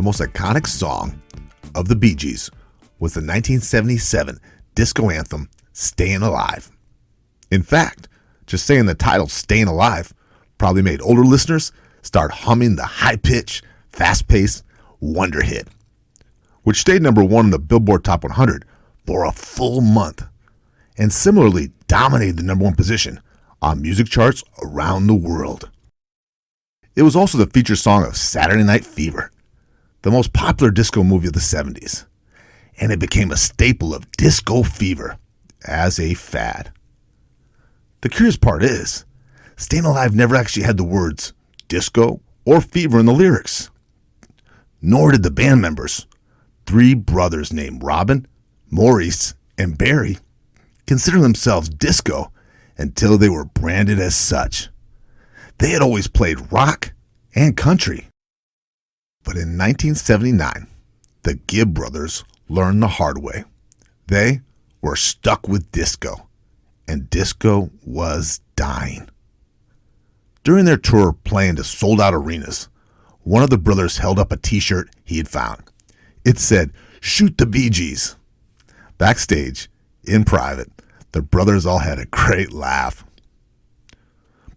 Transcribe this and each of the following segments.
The most iconic song of the Bee Gees was the 1977 disco anthem, Stayin' Alive. In fact, just saying the title, Stayin' Alive, probably made older listeners start humming the high-pitched, fast-paced wonder hit, which stayed number one on the Billboard Top 100 for a full month, and similarly dominated the number one position on music charts around the world. It was also the feature song of Saturday Night Fever, the most popular disco movie of the 70s, and it became a staple of disco fever as a fad. The curious part is, Stayin' Alive never actually had the words disco or fever in the lyrics. Nor did the band members, three brothers named Robin, Maurice, and Barry, consider themselves disco until they were branded as such. They had always played rock and country. But in 1979, the Gibb brothers learned the hard way. They were stuck with disco, and disco was dying. During their tour playing to sold-out arenas, one of the brothers held up a t-shirt he had found. It said, "Shoot the Bee Gees." Backstage, in private, the brothers all had a great laugh.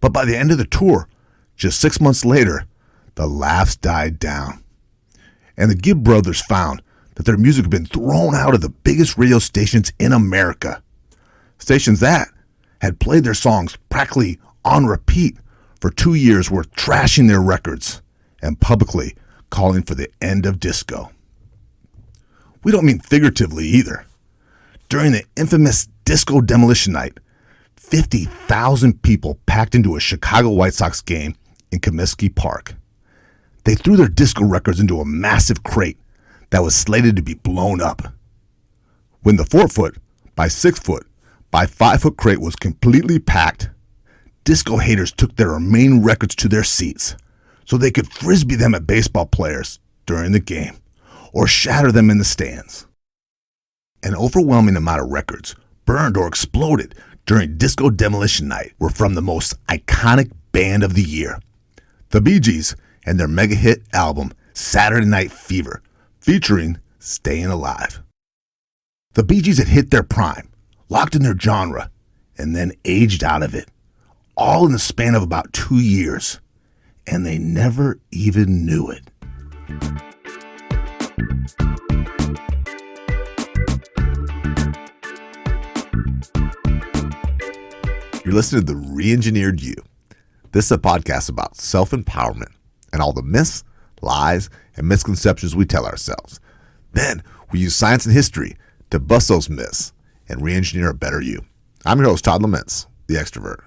But by the end of the tour, just 6 months later, the laughs died down. And the Gibb brothers found that their music had been thrown out of the biggest radio stations in America. Stations that had played their songs practically on repeat for 2 years were trashing their records and publicly calling for the end of disco. We don't mean figuratively either. During the infamous Disco Demolition Night, 50,000 people packed into a Chicago White Sox game in Comiskey Park. They threw their disco records into a massive crate that was slated to be blown up. When the 4-foot by 6-foot by 5-foot crate was completely packed, disco haters took their remaining records to their seats so they could frisbee them at baseball players during the game or shatter them in the stands. An overwhelming amount of records burned or exploded during Disco Demolition Night were from the most iconic band of the year, the Bee Gees, and their mega hit album, Saturday Night Fever, featuring Stayin' Alive. The Bee Gees had hit their prime, locked in their genre, and then aged out of it, all in the span of about 2 years, and they never even knew it. You're listening to The Re-Engineered You. This is a podcast about self-empowerment and all the myths, lies, and misconceptions we tell ourselves. Then we use science and history to bust those myths and re-engineer a better you. I'm your host, Todd Laments, the extrovert.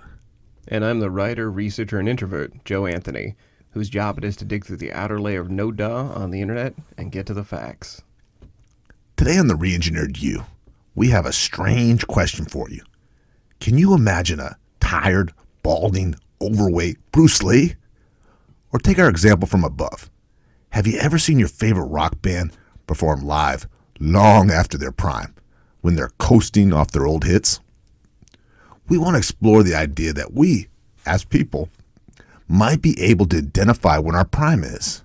And I'm the writer, researcher, and introvert, Joe Anthony, whose job it is to dig through the outer layer of no-duh on the internet and get to the facts. Today on The Re-Engineered You, we have a strange question for you. Can you imagine a tired, balding, overweight Bruce Lee? Or take our example from above. Have you ever seen your favorite rock band perform live long after their prime, when they're coasting off their old hits? We want to explore the idea that we, as people, might be able to identify when our prime is.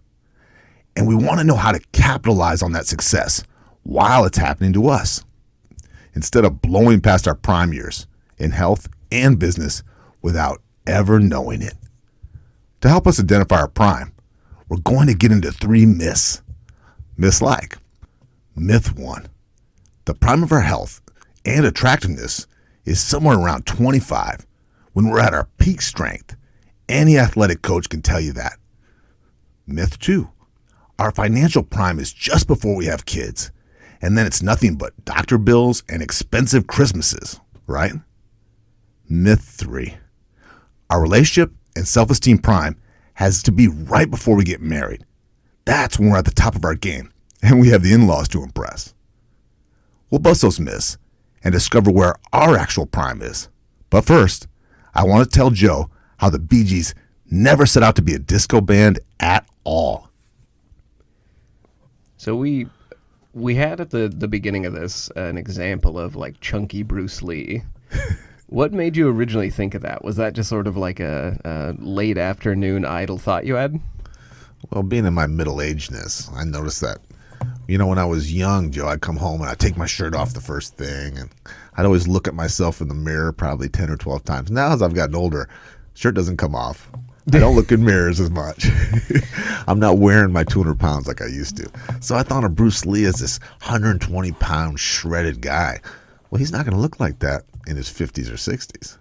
And we want to know how to capitalize on that success while it's happening to us, instead of blowing past our prime years in health and business without ever knowing it. To help us identify our prime, we're going to get into 3 myths. Myths like, Myth 1, the prime of our health and attractiveness is somewhere around 25, when we're at our peak strength. Any athletic coach can tell you that. Myth 2, our financial prime is just before we have kids, and then it's nothing but doctor bills and expensive Christmases, right? Myth 3, our relationship and self-esteem prime has to be right before we get married. That's when we're at the top of our game, and we have the in-laws to impress. We'll bust those myths and discover where our actual prime is. But first, I want to tell Joe how the Bee Gees never set out to be a disco band at all. So we had at the beginning of this an example of like chunky Bruce Lee. What made you originally think of that? Was that just sort of like a late afternoon idle thought you had? Well, being in my middle-agedness, I noticed that, when I was young, Joe, I'd come home and I'd take my shirt off the first thing, and I'd always look at myself in the mirror probably 10 or 12 times. Now, as I've gotten older, shirt doesn't come off. I don't look in mirrors as much. I'm not wearing my 200 pounds like I used to. So I thought of Bruce Lee as this 120-pound shredded guy. Well, he's not going to look like that in his 50s or 60s.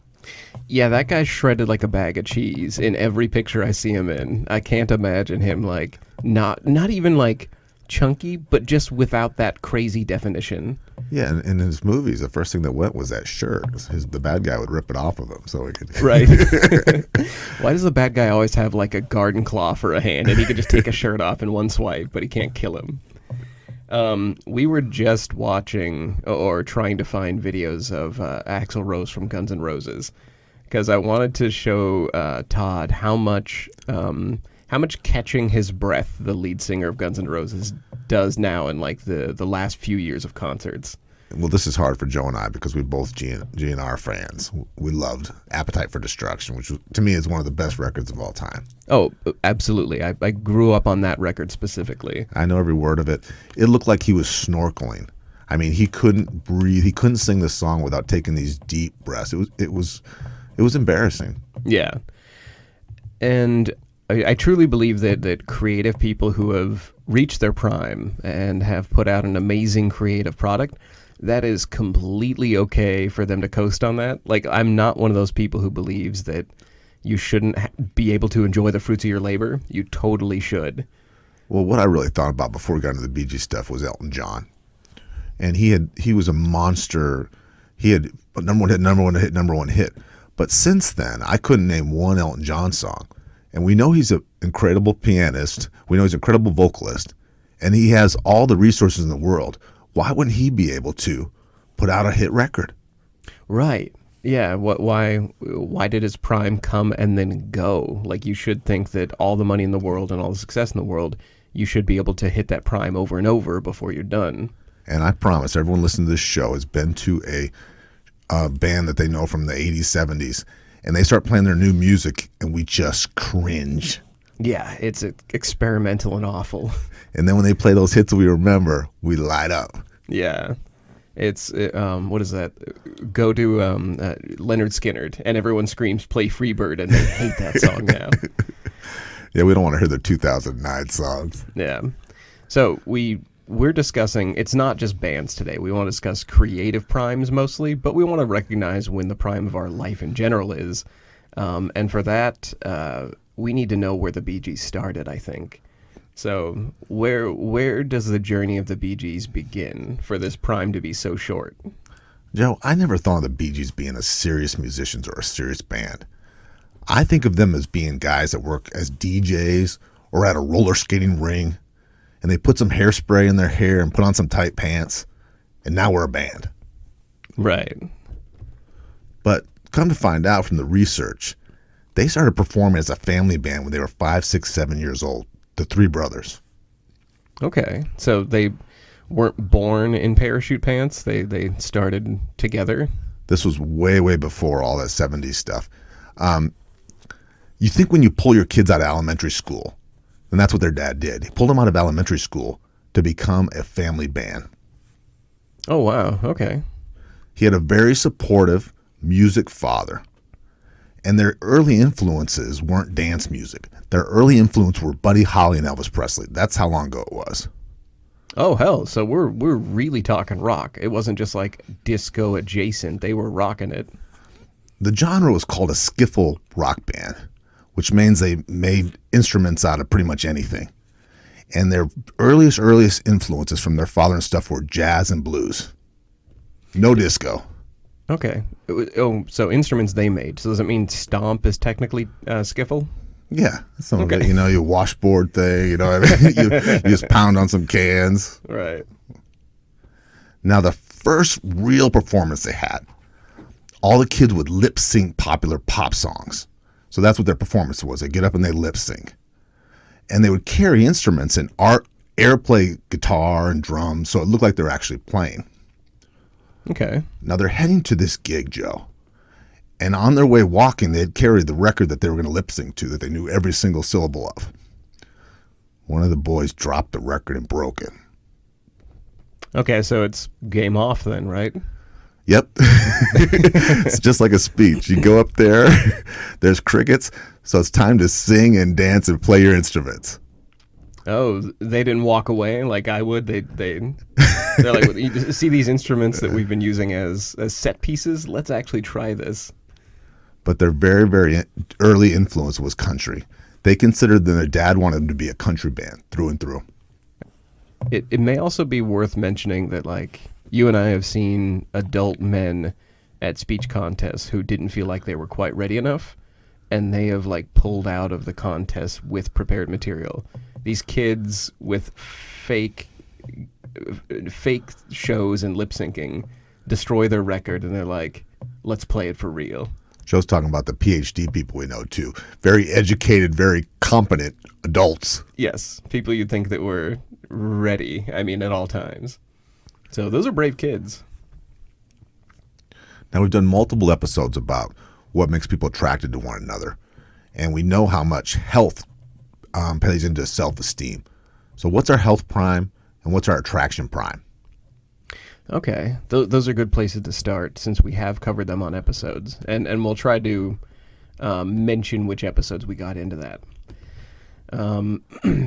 Yeah, that guy's shredded like a bag of cheese in every picture I see him in. I can't imagine him like not even like chunky, but just without that crazy definition. Yeah, and in his movies, the first thing that went was that shirt. The bad guy would rip it off of him so he could. Right. Why does the bad guy always have like a garden claw for a hand and he could just take a shirt off in one swipe, but he can't kill him? We were just watching or trying to find videos of Axl Rose from Guns N' Roses because I wanted to show Todd how much catching his breath the lead singer of Guns N' Roses does now in like the last few years of concerts. Well, this is hard for Joe and I because we're both GNR fans. We loved Appetite for Destruction, which to me is one of the best records of all time. Oh, absolutely. I grew up on that record specifically. I know every word of it. It looked like he was snorkeling. I mean, he couldn't breathe. He couldn't sing this song without taking these deep breaths. It was embarrassing. Yeah. And I truly believe that creative people who have reached their prime and have put out an amazing creative product, that is completely okay for them to coast on that. Like, I'm not one of those people who believes that you shouldn't be able to enjoy the fruits of your labor. You totally should. Well, what I really thought about before we got into the Bee Gees stuff was Elton John. And he was a monster. He had number one hit. But since then, I couldn't name one Elton John song. And we know he's an incredible pianist. We know he's an incredible vocalist. And he has all the resources in the world. Why wouldn't he be able to put out a hit record? Right. Yeah. Why did his prime come and then go? Like, you should think that all the money in the world and all the success in the world, you should be able to hit that prime over and over before you're done. And I promise everyone listening to this show has been to a band that they know from the 80s, 70s, and they start playing their new music, and we just cringe. Yeah, it's experimental and awful. And then when they play those hits that we remember, we light up. Yeah. It's, what is that? Go to Leonard Skinner, and everyone screams, "Play Freebird," and they hate that song now. Yeah, we don't want to hear their 2009 songs. Yeah. So we're discussing, it's not just bands today. We want to discuss creative primes mostly, but we want to recognize when the prime of our life in general is. And for that, we need to know where the Bee Gees started, I think. So where does the journey of the Bee Gees begin for this prime to be so short? Joe, I never thought of the Bee Gees being a serious musicians or a serious band. I think of them as being guys that work as DJs or at a roller skating ring, and they put some hairspray in their hair and put on some tight pants, and now we're a band. Right. But come to find out from the research, they started performing as a family band when they were 5, 6, 7 years old. The three brothers. Okay. So they weren't born in parachute pants. They started together. This was way, way before all that 70s stuff. You think when you pull your kids out of elementary school, and that's what their dad did. He pulled them out of elementary school to become a family band. Oh, wow. Okay. He had a very supportive music father. And their early influences weren't dance music. Their early influence were Buddy Holly and Elvis Presley. That's how long ago it was. Oh, hell. So we're really talking rock. It wasn't just like disco adjacent. They were rocking it. The genre was called a skiffle rock band, which means they made instruments out of pretty much anything. And their earliest influences from their father and stuff were jazz and blues. No disco. Okay. Oh, so instruments they made. So does it mean stomp is technically skiffle? Yeah. Some of it, your washboard thing, you know what I mean? you just pound on some cans. Right. Now, the first real performance they had, all the kids would lip sync popular pop songs. So that's what their performance was. They get up and they lip sync. And they would carry instruments and airplay guitar and drums, so it looked like they were actually playing. Okay. Now they're heading to this gig, Joe. And on their way walking, they had carried the record that they were going to lip sync to, that they knew every single syllable of. one of the boys dropped the record and broke it. Okay, so it's game off then, right? Yep. It's just like a speech. You go up there, there's crickets, so it's time to sing and dance and play your instruments. Oh, they didn't walk away like I would. They're like, you see these instruments that we've been using as set pieces? Let's actually try this. But their very, very early influence was country. They considered that their dad wanted them to be a country band through and through. It may also be worth mentioning that, like, you and I have seen adult men at speech contests who didn't feel like they were quite ready enough, and they have, like, pulled out of the contest with prepared material. These kids with fake shows and lip syncing destroy their record, and they're like, let's play it for real. Joe's talking about the PhD people we know, too. Very educated, very competent adults. Yes, people you'd think that were ready, at all times. So those are brave kids. Now, we've done multiple episodes about what makes people attracted to one another, and we know how much health plays into self-esteem. So what's our health prime and what's our attraction prime? Okay, those are good places to start since we have covered them on episodes, and we'll try to mention which episodes we got into that.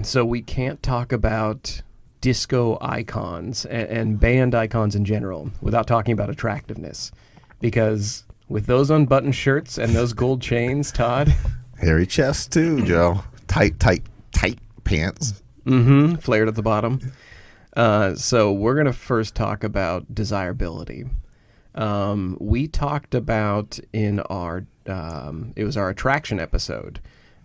So we can't talk about disco icons and band icons in general without talking about attractiveness, because with those unbuttoned shirts and those gold chains, Todd. Hairy chest too, Joe. Tight pants. Mm-hmm. Flared at the bottom. So we're going to first talk about desirability. We talked about in our, it was our attraction episode,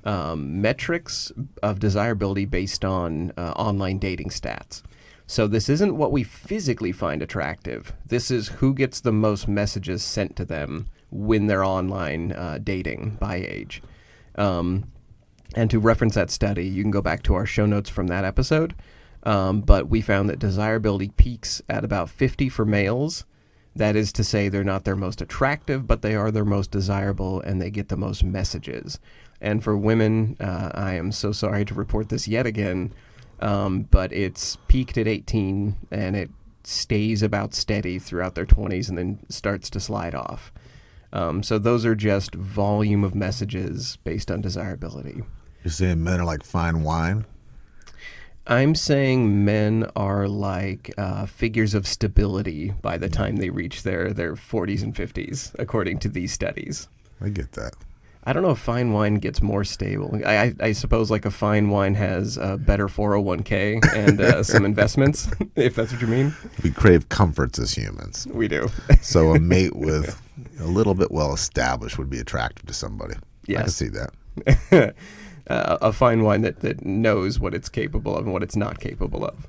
metrics of desirability based on online dating stats. So this isn't what we physically find attractive. This is who gets the most messages sent to them when they're online dating by age. And to reference that study, you can go back to our show notes from that episode. But we found that desirability peaks at about 50 for males. That is to say, they're not their most attractive, but they are their most desirable, and they get the most messages. And for women, I am so sorry to report this yet again, but it's peaked at 18, and it stays about steady throughout their 20s and then starts to slide off. So those are just volume of messages based on desirability. You're saying men are like fine wine? I'm saying men are like figures of stability by the time they reach their 40s and 50s, according to these studies. I get that. I don't know if fine wine gets more stable. I suppose like a fine wine has a better 401k and some investments, if that's what you mean. We crave comforts as humans. We do. So a mate with a little bit well established would be attractive to somebody. Yes. I can see that. A fine wine that knows what it's capable of and what it's not capable of.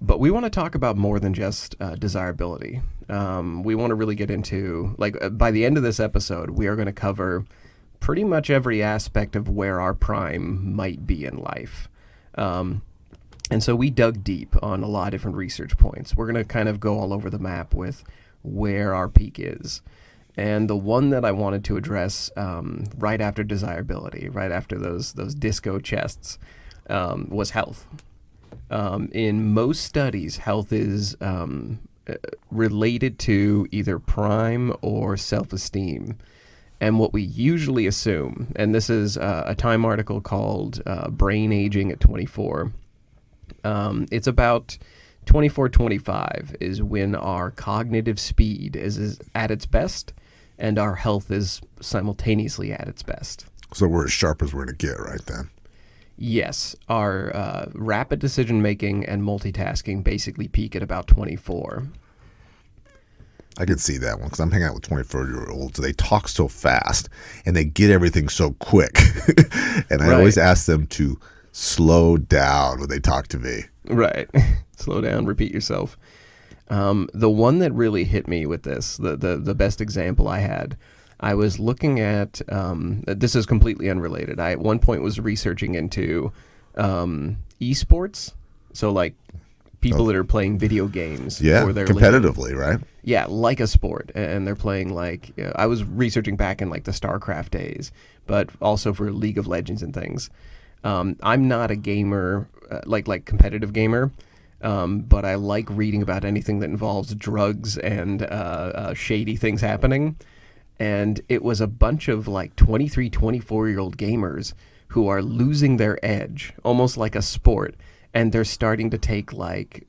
But we want to talk about more than just desirability. We want to really get into, by the end of this episode, we are going to cover pretty much every aspect of where our prime might be in life. And so we dug deep on a lot of different research points. We're going to kind of go all over the map with where our peak is. And the one that I wanted to address right after desirability, right after those disco chests, was health. In most studies, health is related to either prime or self-esteem. And what we usually assume, and this is a Time article called Brain Aging at 24, it's about 24, 25 is when our cognitive speed is at its best, and our health is simultaneously at its best. So we're as sharp as we're going to get right then. Yes. Our rapid decision-making and multitasking basically peak at about 24. I can see that one because I'm hanging out with 24-year-olds. They talk so fast, and they get everything so quick. And I always ask them to slow down when they talk to me. Right. Slow down, repeat yourself. The one that really hit me with this, the best example I had, I was looking at, this is completely unrelated. I at one point was researching into esports, so like people that are playing video games. Yeah, competitively, right? Yeah, like a sport, and they're playing like, I was researching back in like the StarCraft days, but also for League of Legends and things. I'm not a gamer, like competitive gamer, but I like reading about anything that involves drugs and shady things happening. And it was a bunch of like 23, 24-year-old gamers who are losing their edge, almost like a sport. And they're starting to take like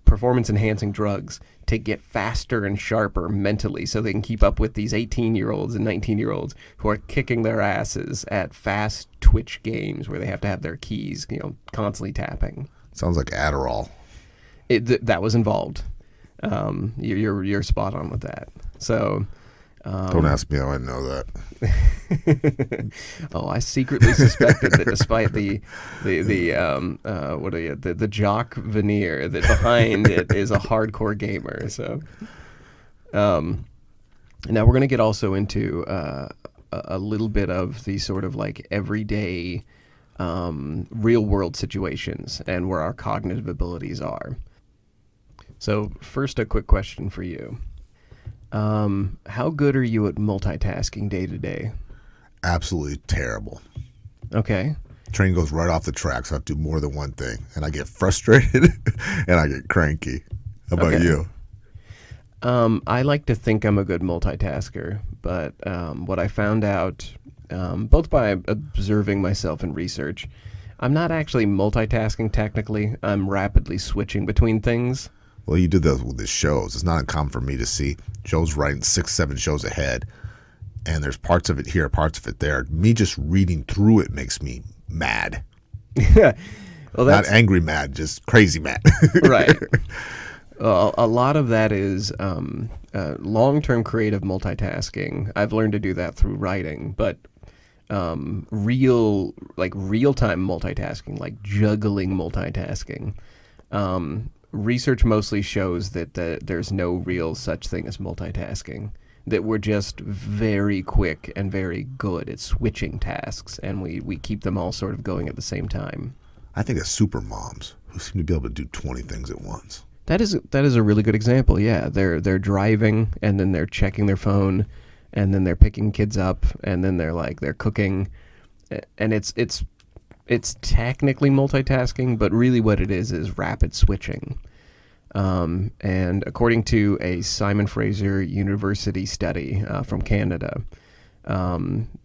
performance-enhancing drugs to get faster and sharper mentally so they can keep up with these 18-year-olds and 19-year-olds who are kicking their asses at fast Twitch games where they have to have their keys, constantly tapping. Sounds like Adderall. That was involved. You're spot on with that. So... Don't ask me how I know that. Oh, I secretly suspected that despite the jock veneer, that behind it is a hardcore gamer. So, now we're going to get also into a little bit of the sort of like everyday, real world situations and where our cognitive abilities are. So, first, a quick question for you. How good are you at multitasking day to day? Absolutely terrible. Okay. Train goes right off the tracks. So I have to do more than one thing. And I get frustrated and I get cranky. How about you? I like to think I'm a good multitasker, but what I found out, both by observing myself in research, I'm not actually multitasking technically. I'm rapidly switching between things. Well, you do those with the shows. It's not uncommon for me to see Joe's writing 6, 7 shows ahead, and there's parts of it here, parts of it there. Me just reading through it makes me mad. Well, that's not angry mad, just crazy mad. Right. A lot of that is long-term creative multitasking. I've learned to do that through writing, but real-time multitasking, like juggling multitasking. Research mostly shows that there's no real such thing as multitasking, that we're just very quick and very good at switching tasks, and we keep them all sort of going at the same time. I think of super moms who seem to be able to do 20 things at once. That is a really good example, yeah. They're driving, and then they're checking their phone, and then they're picking kids up, and then they're cooking, and it's technically multitasking, but really what it is rapid switching. And according to a Simon Fraser University study from Canada,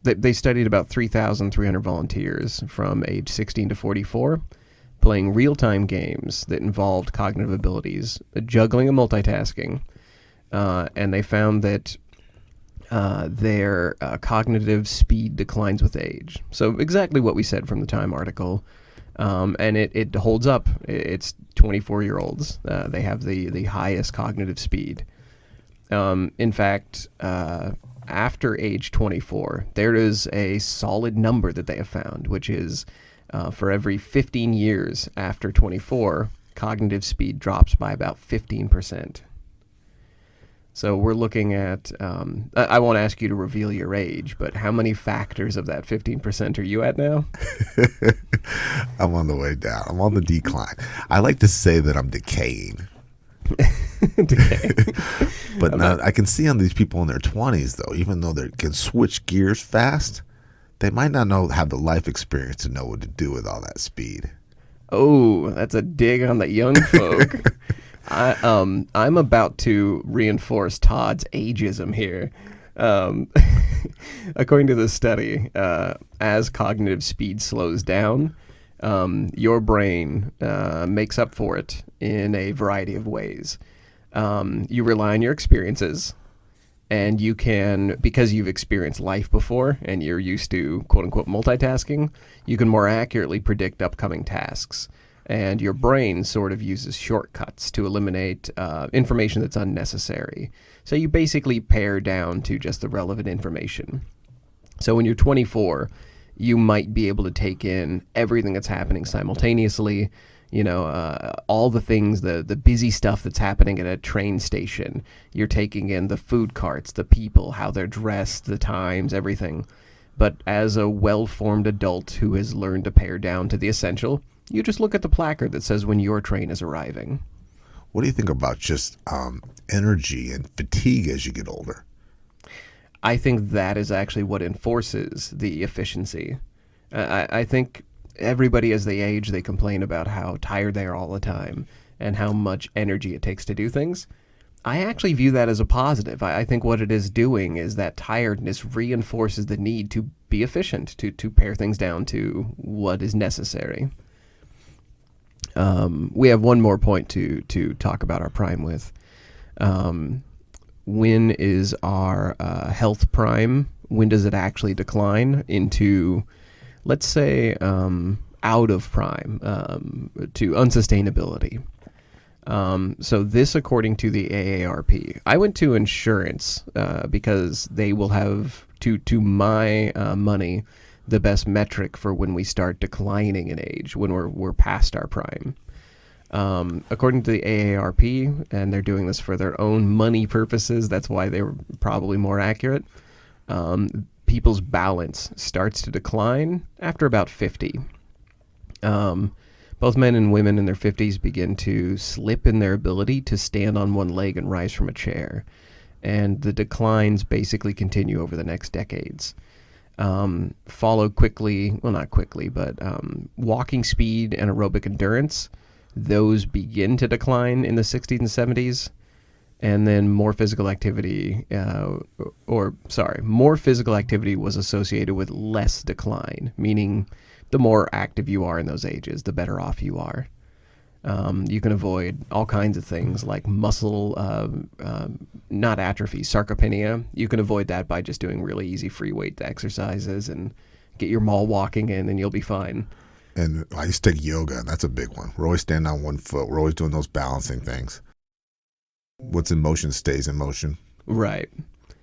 they studied about 3,300 volunteers from age 16 to 44, playing real-time games that involved cognitive abilities, juggling and multitasking, and they found that their cognitive speed declines with age. So exactly what we said from the Time article, and it holds up. It's 24-year-olds. They have the highest cognitive speed. In fact, after age 24, there is a solid number that they have found, which is for every 15 years after 24, cognitive speed drops by about 15%. So we're looking at, I won't ask you to reveal your age, but how many factors of that 15% are you at now? I'm on the way down. I'm on the decline. I like to say that I'm decaying. But now, I can see on these people in their 20s, though, even though they can switch gears fast, they might not have the life experience to know what to do with all that speed. Oh, that's a dig on the young folk. I'm about to reinforce Todd's ageism here. According to the study, as cognitive speed slows down, your brain makes up for it in a variety of ways. You rely on your experiences, and you can, because you've experienced life before and you're used to quote-unquote multitasking, you can more accurately predict upcoming tasks. And your brain sort of uses shortcuts to eliminate information that's unnecessary. So you basically pare down to just the relevant information. So when you're 24, you might be able to take in everything that's happening simultaneously. All the things, the busy stuff that's happening at a train station. You're taking in the food carts, the people, how they're dressed, the times, everything. But as a well-formed adult who has learned to pare down to the essential, you just look at the placard that says when your train is arriving. What do you think about just energy and fatigue as you get older? I think that is actually what enforces the efficiency. I think everybody, as they age, they complain about how tired they are all the time and how much energy it takes to do things. I actually view that as a positive. I think what it is doing is that tiredness reinforces the need to be efficient, to pare things down to what is necessary. We have one more point to talk about our prime with. When is our health prime? When does it actually decline into, let's say, out of prime, to unsustainability? So this, according to the AARP, I went to insurance because they will have, to my money, the best metric for when we start declining in age, when we're past our prime. According to the AARP, and they're doing this for their own money purposes, that's why they were probably more accurate, people's balance starts to decline after about 50. Both men and women in their 50s begin to slip in their ability to stand on one leg and rise from a chair. And the declines basically continue over the next decades. Followed quickly, well, not quickly, but walking speed and aerobic endurance, those begin to decline in the 60s and 70s. And then more physical activity, more physical activity was associated with less decline, meaning the more active you are in those ages, the better off you are. You can avoid all kinds of things like muscle, not atrophy, sarcopenia. You can avoid that by just doing really easy free weight exercises and get your mall walking in, and you'll be fine. And I used to take yoga, and that's a big one. We're always standing on one foot. We're always doing those balancing things. What's in motion stays in motion. Right.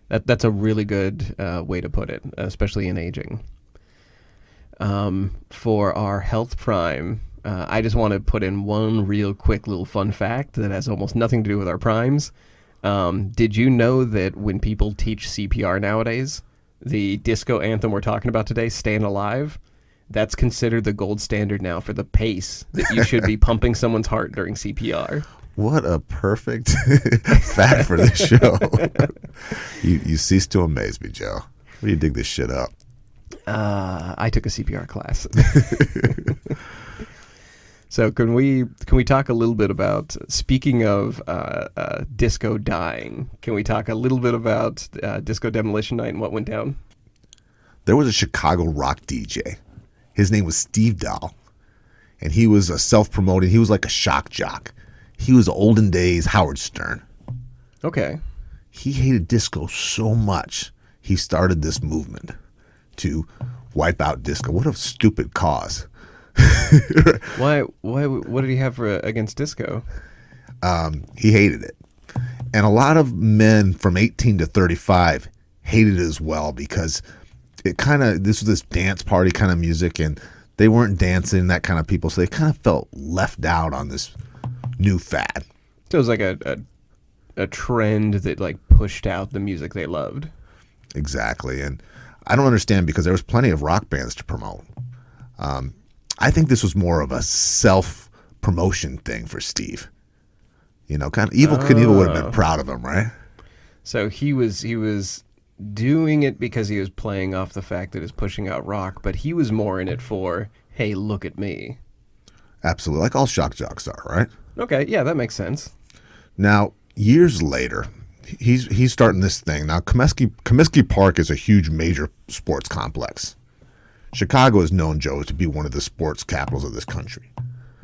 That's a really good way to put it, especially in aging. For our health prime, I just want to put in one real quick little fun fact that has almost nothing to do with our primes. Did you know that when people teach CPR nowadays, the disco anthem we're talking about today, Staying Alive, that's considered the gold standard now for the pace that you should be pumping someone's heart during CPR. What a perfect fact for this show. You cease to amaze me, Joe. Where do you dig this shit up? I took a CPR class. So can we talk a little bit about, speaking of disco dying, can we talk a little bit about Disco Demolition Night and what went down? There was a Chicago rock DJ. His name was Steve Dahl, and he was a self-promoting. He was like a shock jock. He was olden days Howard Stern. Okay. He hated disco so much, he started this movement to wipe out disco. What a stupid cause. Why? What did he have against disco? He hated it. And a lot of men from 18 to 35 hated it as well, because this was this dance party kind of music, and they weren't dancing, that kind of people, so they kind of felt left out on this new fad. So it was like a trend that like pushed out the music they loved. Exactly. And I don't understand, because there was plenty of rock bands to promote. I think this was more of a self-promotion thing for Steve. You know, kind of Evel Knievel would have been proud of him, right? So he was doing it because he was playing off the fact that it's pushing out rock, but he was more in it for, hey, look at me. Absolutely, like all shock jocks are, right? Okay, yeah, that makes sense. Now, years later, he's starting this thing. Now, Comiskey Park is a huge major sports complex. Chicago is known, Joe, to be one of the sports capitals of this country.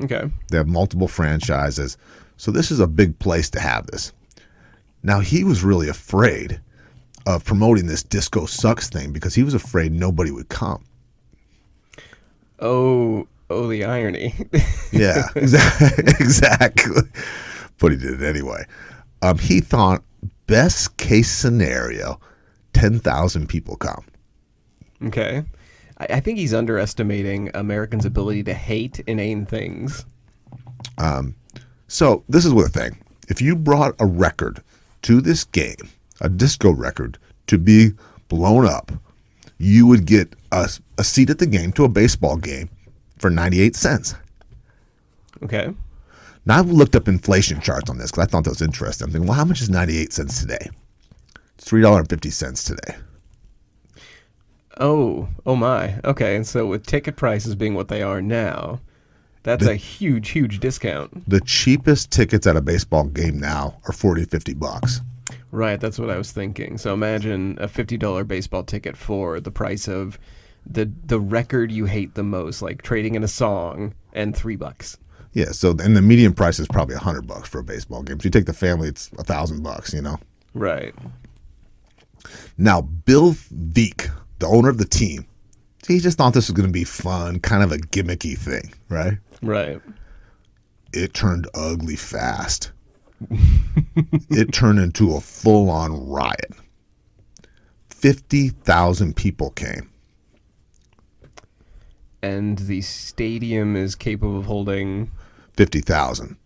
Okay. They have multiple franchises, so this is a big place to have this. Now, he was really afraid of promoting this Disco Sucks thing because he was afraid nobody would come. Oh, the irony. Yeah, exactly. But he did it anyway. He thought, best case scenario, 10,000 people come. Okay. I think he's underestimating Americans' ability to hate inane things. So this is the thing. If you brought a record to this game, a disco record, to be blown up, you would get a seat at the game to a baseball game for 98 cents. Okay. Now, I looked up inflation charts on this because I thought that was interesting. I'm thinking, well, how much is 98 cents today? It's $3.50 today. Oh my. Okay, and so with ticket prices being what they are now, that's a huge discount. The cheapest tickets at a baseball game now are $40-$50. Right, that's what I was thinking. So imagine a $50 baseball ticket for the price of the record you hate the most, like trading in a song, and $3. Yeah, so and the median price is probably $100 for a baseball game. If you take the family, it's $1,000, you know. Right. Now, Bill Veeck, the owner of the team, he just thought this was going to be fun, kind of a gimmicky thing, right? Right. It turned ugly fast. It turned into a full-on riot. 50,000 people came. And the stadium is capable of holding 50,000.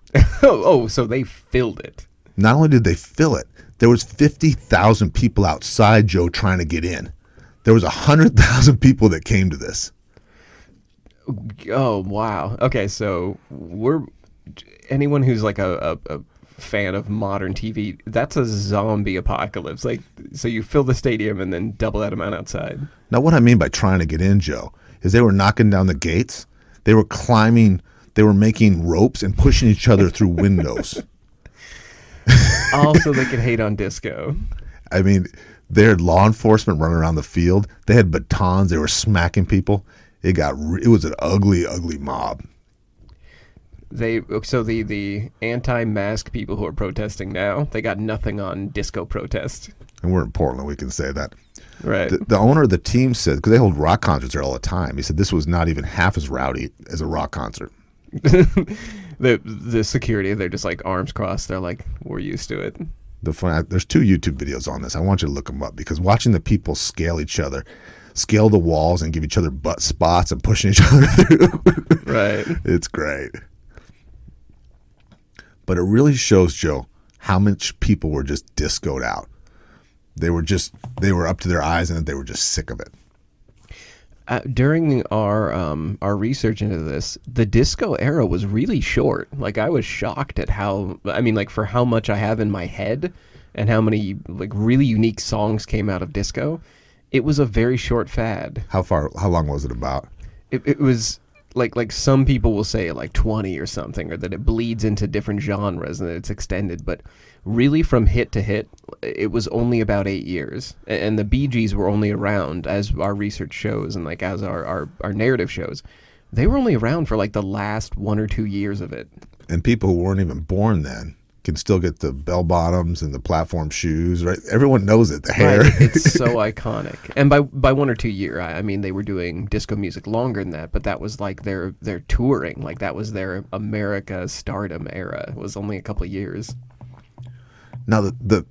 So they filled it. Not only did they fill it, there was 50,000 people outside, Joe, trying to get in. There was 100,000 people that came to this. Oh, wow. Okay, so anyone who's like a fan of modern TV, that's a zombie apocalypse. Like, so you fill the stadium and then double that amount outside. Now, what I mean by trying to get in, Joe, is they were knocking down the gates. They were climbing. They were making ropes and pushing each other through windows. Also, they could hate on disco. I mean, they had law enforcement running around the field. They had batons. They were smacking people. It was an ugly, ugly mob. So the anti-mask people who are protesting now, they got nothing on disco protest. And we're in Portland. We can say that. Right. The owner of the team said, because they hold rock concerts there all the time, he said this was not even half as rowdy as a rock concert. The security, they're just like arms crossed. They're like, we're used to it. There's 2 YouTube videos on this. I want you to look them up because watching the people scale the walls and give each other butt spots and pushing each other through. Right. It's great. But it really shows, Joe, how much people were just discoed out. They were up to their eyes and they were just sick of it. During our research into this, the disco era was really short. Like, I was shocked at for how much I have in my head and how many like really unique songs came out of disco. It was a very short fad. How long was it about? It was like some people will say like 20 or something, or that it bleeds into different genres and that it's extended, but really from hit to hit, it was only about 8 years. And the Bee Gees were only around, as our research shows and like as our narrative shows, they were only around for like the last 1 or 2 years of it. And people who weren't even born then can still get the bell bottoms and the platform shoes, right? Everyone knows it, the hair. Right. It's so iconic. And by 1 or 2 year, I mean, they were doing disco music longer than that, but that was like their touring. Like, that was their America stardom era. It was only a couple of years. Now, the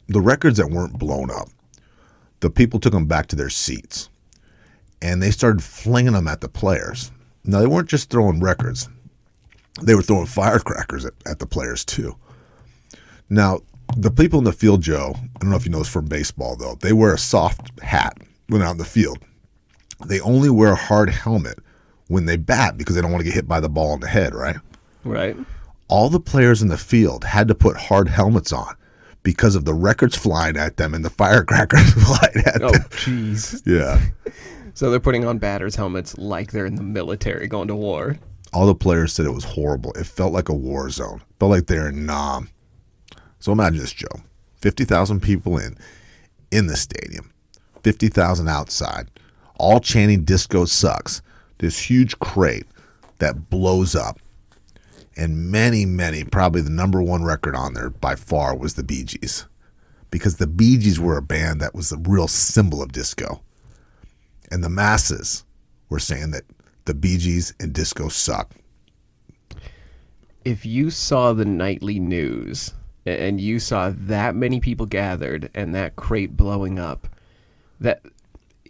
records that weren't blown up, the people took them back to their seats, and they started flinging them at the players. Now, they weren't just throwing records. They were throwing firecrackers at the players, too. Now, the people in the field, Joe, I don't know if you know this from baseball, though, they wear a soft hat when out in the field. They only wear a hard helmet when they bat because they don't want to get hit by the ball in the head, right? Right. All the players in the field had to put hard helmets on because of the records flying at them and the firecrackers flying at them. Oh, jeez. Yeah. So they're putting on batters' helmets like they're in the military going to war. All the players said it was horrible. It felt like a war zone. It felt like they're in Nam. So imagine this, Joe. 50,000 people in the stadium. 50,000 outside. All chanting disco sucks. This huge crate that blows up. And many, probably the number 1 record on there by far was the Bee Gees. Because the Bee Gees were a band that was the real symbol of disco. And the masses were saying that the Bee Gees and disco suck. If you saw the nightly news and you saw that many people gathered and that crate blowing up, that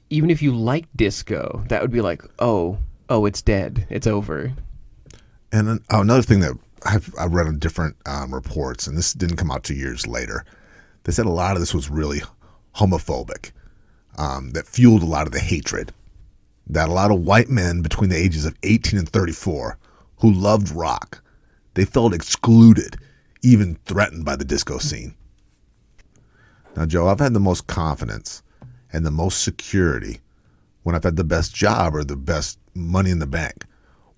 even if you liked disco, that would be like, oh, it's dead. It's over. And then, another thing that I've read on different reports, and this didn't come out 2 years later, they said a lot of this was really homophobic, that fueled a lot of the hatred, that a lot of white men between the ages of 18 and 34 who loved rock, they felt excluded, even threatened by the disco scene. Now, Joe, I've had the most confidence and the most security when I've had the best job or the best money in the bank?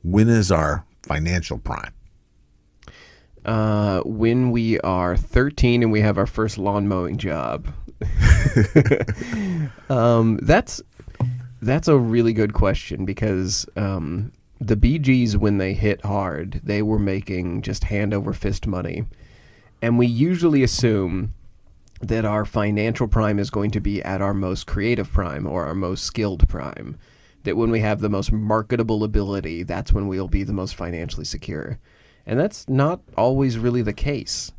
When is our financial prime? When we are 13 and we have our first lawn mowing job. That's a really good question because the Bee Gees, when they hit hard, they were making just hand over fist money. And we usually assume that our financial prime is going to be at our most creative prime or our most skilled prime. That when we have the most marketable ability, that's when we'll be the most financially secure. And that's not always really the case.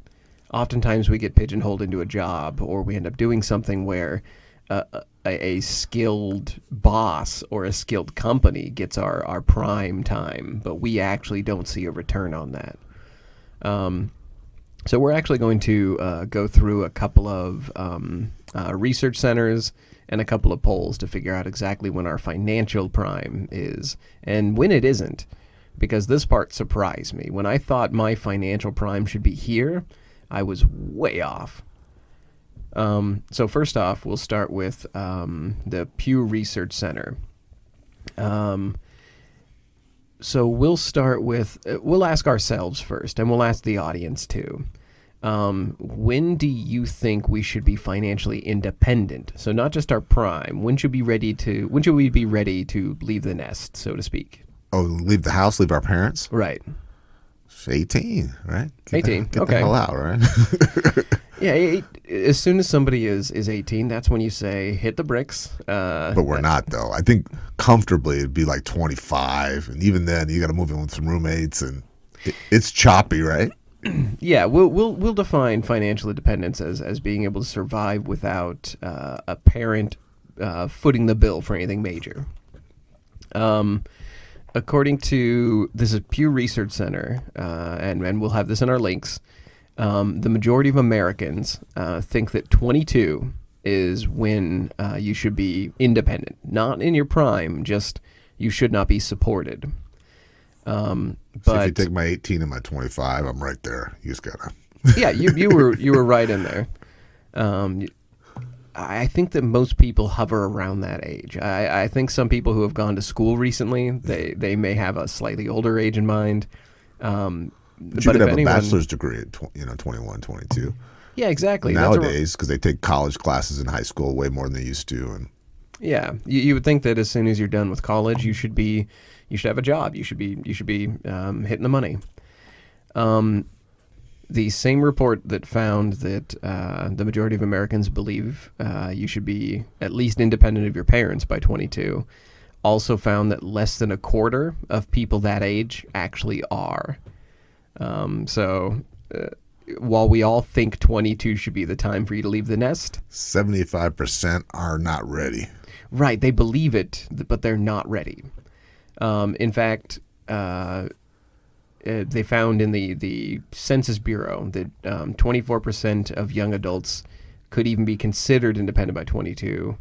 Oftentimes we get pigeonholed into a job, or we end up doing something where a skilled boss or a skilled company gets our prime time, but we actually don't see a return on that. So we're actually going to go through a couple of research centers and a couple of polls to figure out exactly when our financial prime is and when it isn't, because this part surprised me. When I thought my financial prime should be here, I was way off. So first off, we'll start with the Pew Research Center. So we'll start with, we'll ask ourselves first, and we'll ask the audience too. When do you think we should be financially independent? So not just our prime. When should we be ready to leave the nest, so to speak? Oh, leave the house, leave our parents? Right. 18, right? 18. Get Okay. the hell out, right? Yeah, as soon as somebody is 18, that's when you say, hit the bricks. But we're not, though. I think comfortably it'd be like 25, and even then you got to move in with some roommates, and it's choppy, right? Yeah, we'll define financial independence as being able to survive without a parent footing the bill for anything major. According to, this is Pew Research Center, and we'll have this in our links, the majority of Americans think that 22 is when you should be independent. Not in your prime, just you should not be supported. So if you take my 18 and my 25, I'm right there. You just gotta. Yeah, you were right in there. I think that most people hover around that age. I think some people who have gone to school recently, they may have a slightly older age in mind. But you could have a bachelor's degree at 21, 22. Yeah, exactly. Nowadays, because they take college classes in high school way more than they used to. And yeah, you would think that as soon as you're done with college, you should have a job. You should be hitting the money. The same report that found that the majority of Americans believe you should be at least independent of your parents by 22 also found that less than a quarter of people that age actually are. So while we all think 22 should be the time for you to leave the nest, 75% are not ready. Right, they believe it, but they're not ready. In fact, they found in the Census Bureau that 24% of young adults could even be considered independent by 22,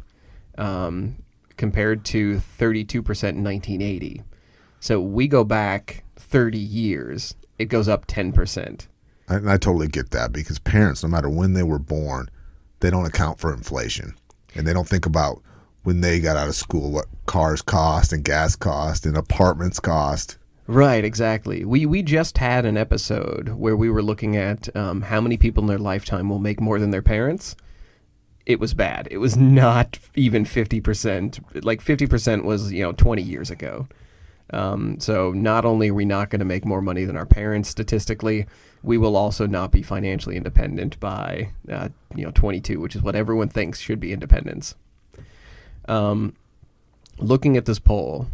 compared to 32% in 1980. So we go back 30 years, it goes up 10%. I totally get that, because parents, no matter when they were born, they don't account for inflation. And they don't think about when they got out of school what cars cost and gas cost and apartments cost. Right, exactly. We just had an episode where we were looking at how many people in their lifetime will make more than their parents. It was bad. It was not even 50%. Like 50% was 20 years ago. So not only are we not going to make more money than our parents statistically, we will also not be financially independent by 22, which is what everyone thinks should be independence. Looking at this poll,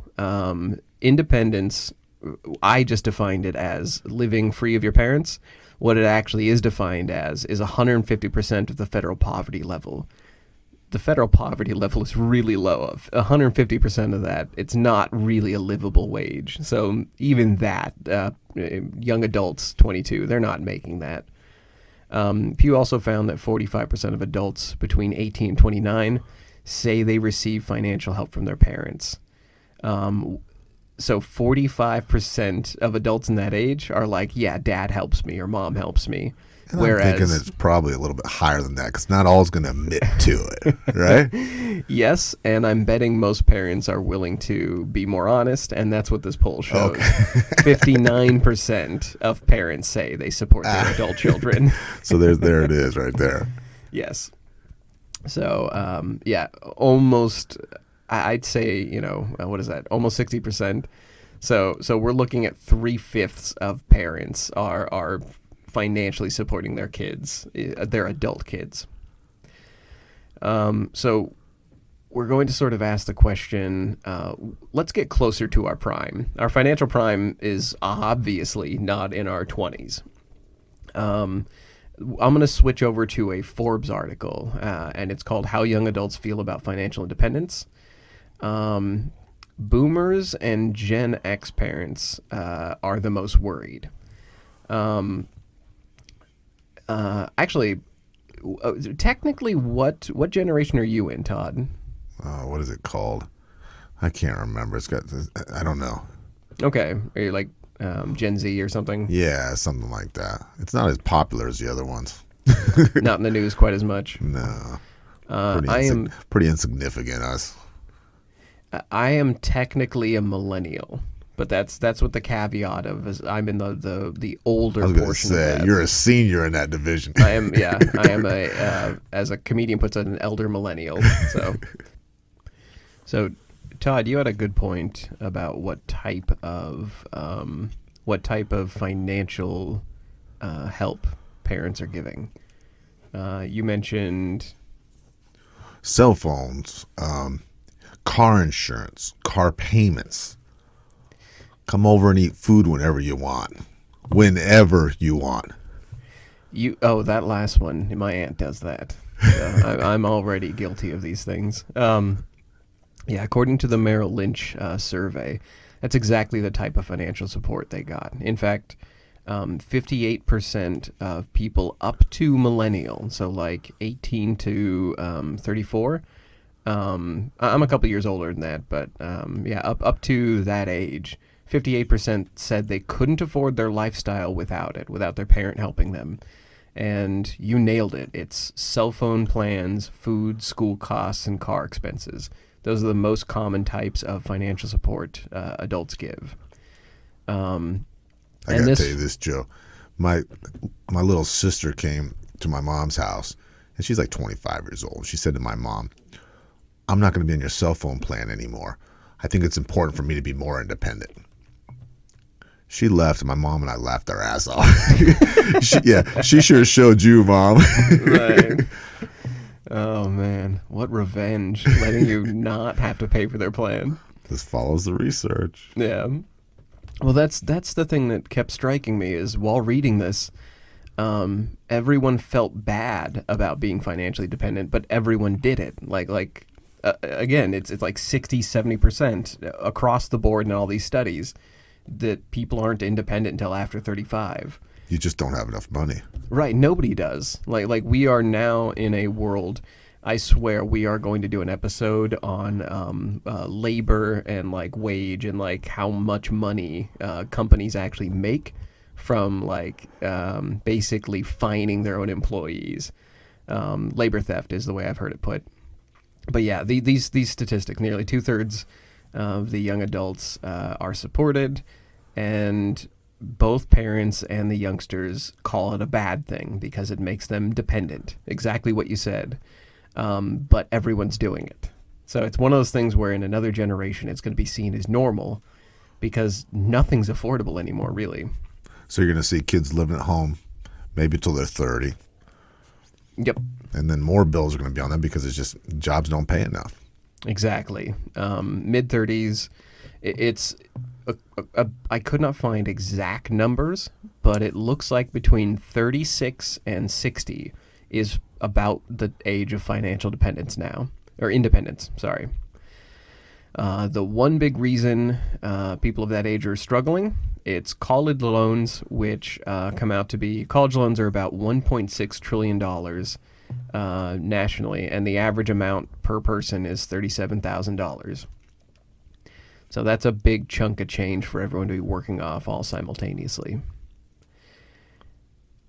independence, I just defined it as living free of your parents. What it actually is defined as is 150% of the federal poverty level. The federal poverty level is really low. 150% of that, it's not really a livable wage. So even that, young adults, 22, they're not making that. Pew also found that 45% of adults between 18 and 29 say they receive financial help from their parents. So 45% of adults in that age are like, yeah, dad helps me or mom helps me. And I'm thinking it's probably a little bit higher than that because not all is going to admit to it, right? Yes, and I'm betting most parents are willing to be more honest, and that's what this poll shows. 59% of parents say they support their adult children. So there it is right there. Yes. So, almost, I'd say, what is that? Almost 60%. So we're looking at 3/5 of parents are financially supporting their kids, their adult kids. So we're going to sort of ask the question, let's get closer to our prime. Our financial prime is obviously not in our 20s. I'm going to switch over to a Forbes article, and it's called How Young Adults Feel About Financial Independence. Boomers and Gen X parents are the most worried. Actually, technically, what generation are you in, Todd? What is it called? I can't remember. I don't know. Okay, are you like Gen Z or something? Yeah, something like that. It's not as popular as the other ones. Not in the news quite as much. No. I pretty insignificant, us. I am technically a millennial. But that's what the caveat of is. I'm in the older portion. I was going to say you're a senior in that division. I am. Yeah, I am a as a comedian puts it, an elder millennial. So, Todd, you had a good point about what type of financial help parents are giving. You mentioned cell phones, car insurance, car payments. Come over and eat food whenever you want. Whenever you want. That last one, my aunt does that. I'm already guilty of these things. According to the Merrill Lynch survey, that's exactly the type of financial support they got. In fact, 58% of people up to millennial, so like 18 to 34. I'm a couple years older than that, but up to that age. 58% said they couldn't afford their lifestyle without their parent helping them. And you nailed it. It's cell phone plans, food, school costs, and car expenses. Those are the most common types of financial support adults give. I got to tell you this, Joe. My little sister came to my mom's house, and she's like 25 years old. She said to my mom, I'm not going to be on your cell phone plan anymore. I think it's important for me to be more independent. She left, and my mom and I laughed our ass off. She sure showed you, Mom. Right. Oh, man. What revenge, letting you not have to pay for their plan. This follows the research. Yeah. Well, that's the thing that kept striking me is while reading this, everyone felt bad about being financially dependent, but everyone did it. Again, it's like 60, 70% across the board in all these studies that people aren't independent until after 35. You just don't have enough money. Right. Nobody does. Like we are now in a world, I swear we are going to do an episode on labor and like wage and like how much money companies actually make from basically fining their own employees. Labor theft is the way I've heard it put. But yeah, these statistics, nearly 2/3 of the young adults are supported, and both parents and the youngsters call it a bad thing because it makes them dependent. Exactly what you said. But everyone's doing it. So it's one of those things where in another generation it's going to be seen as normal because nothing's affordable anymore, really. So you're going to see kids living at home maybe till they're 30. Yep. And then more bills are going to be on them because it's just jobs don't pay enough. Exactly. Mid-30s, it's I could not find exact numbers, but it looks like between 36 and 60 is about the age of financial dependence now, or independence, sorry. The one big reason people of that age are struggling, it's college loans, which come out to be, college loans are about $1.6 trillion nationally, and the average amount per person is $37,000. So that's a big chunk of change for everyone to be working off all simultaneously.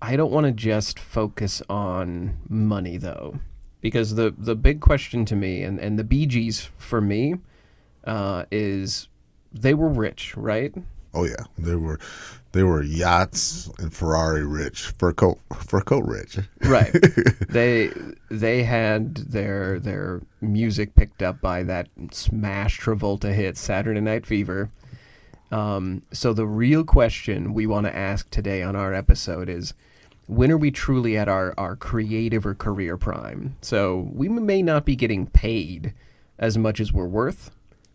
I don't want to just focus on money, though, because the big question to me, and the Bee Gees for me, is they were rich, right? Oh yeah, they were yachts and Ferrari rich, fur coat rich. Right. They had their music picked up by that smash Travolta hit Saturday Night Fever. So the real question we want to ask today on our episode is, when are we truly at our creative or career prime? So we may not be getting paid as much as we're worth,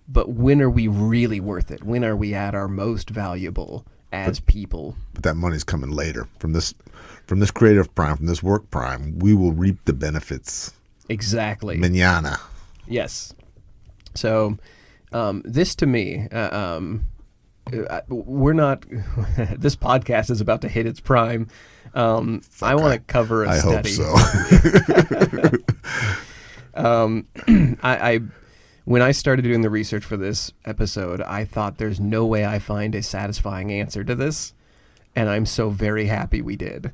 but when are we really worth it? When are we at our most valuable as people? But that money's coming later. From this creative prime, from this work prime, we will reap the benefits. Exactly. Mañana. Yes. So this to me, we're not. This podcast is about to hit its prime. I want to cover a study. I hope so. When I started doing the research for this episode, I thought there's no way I find a satisfying answer to this, and I'm so very happy we did.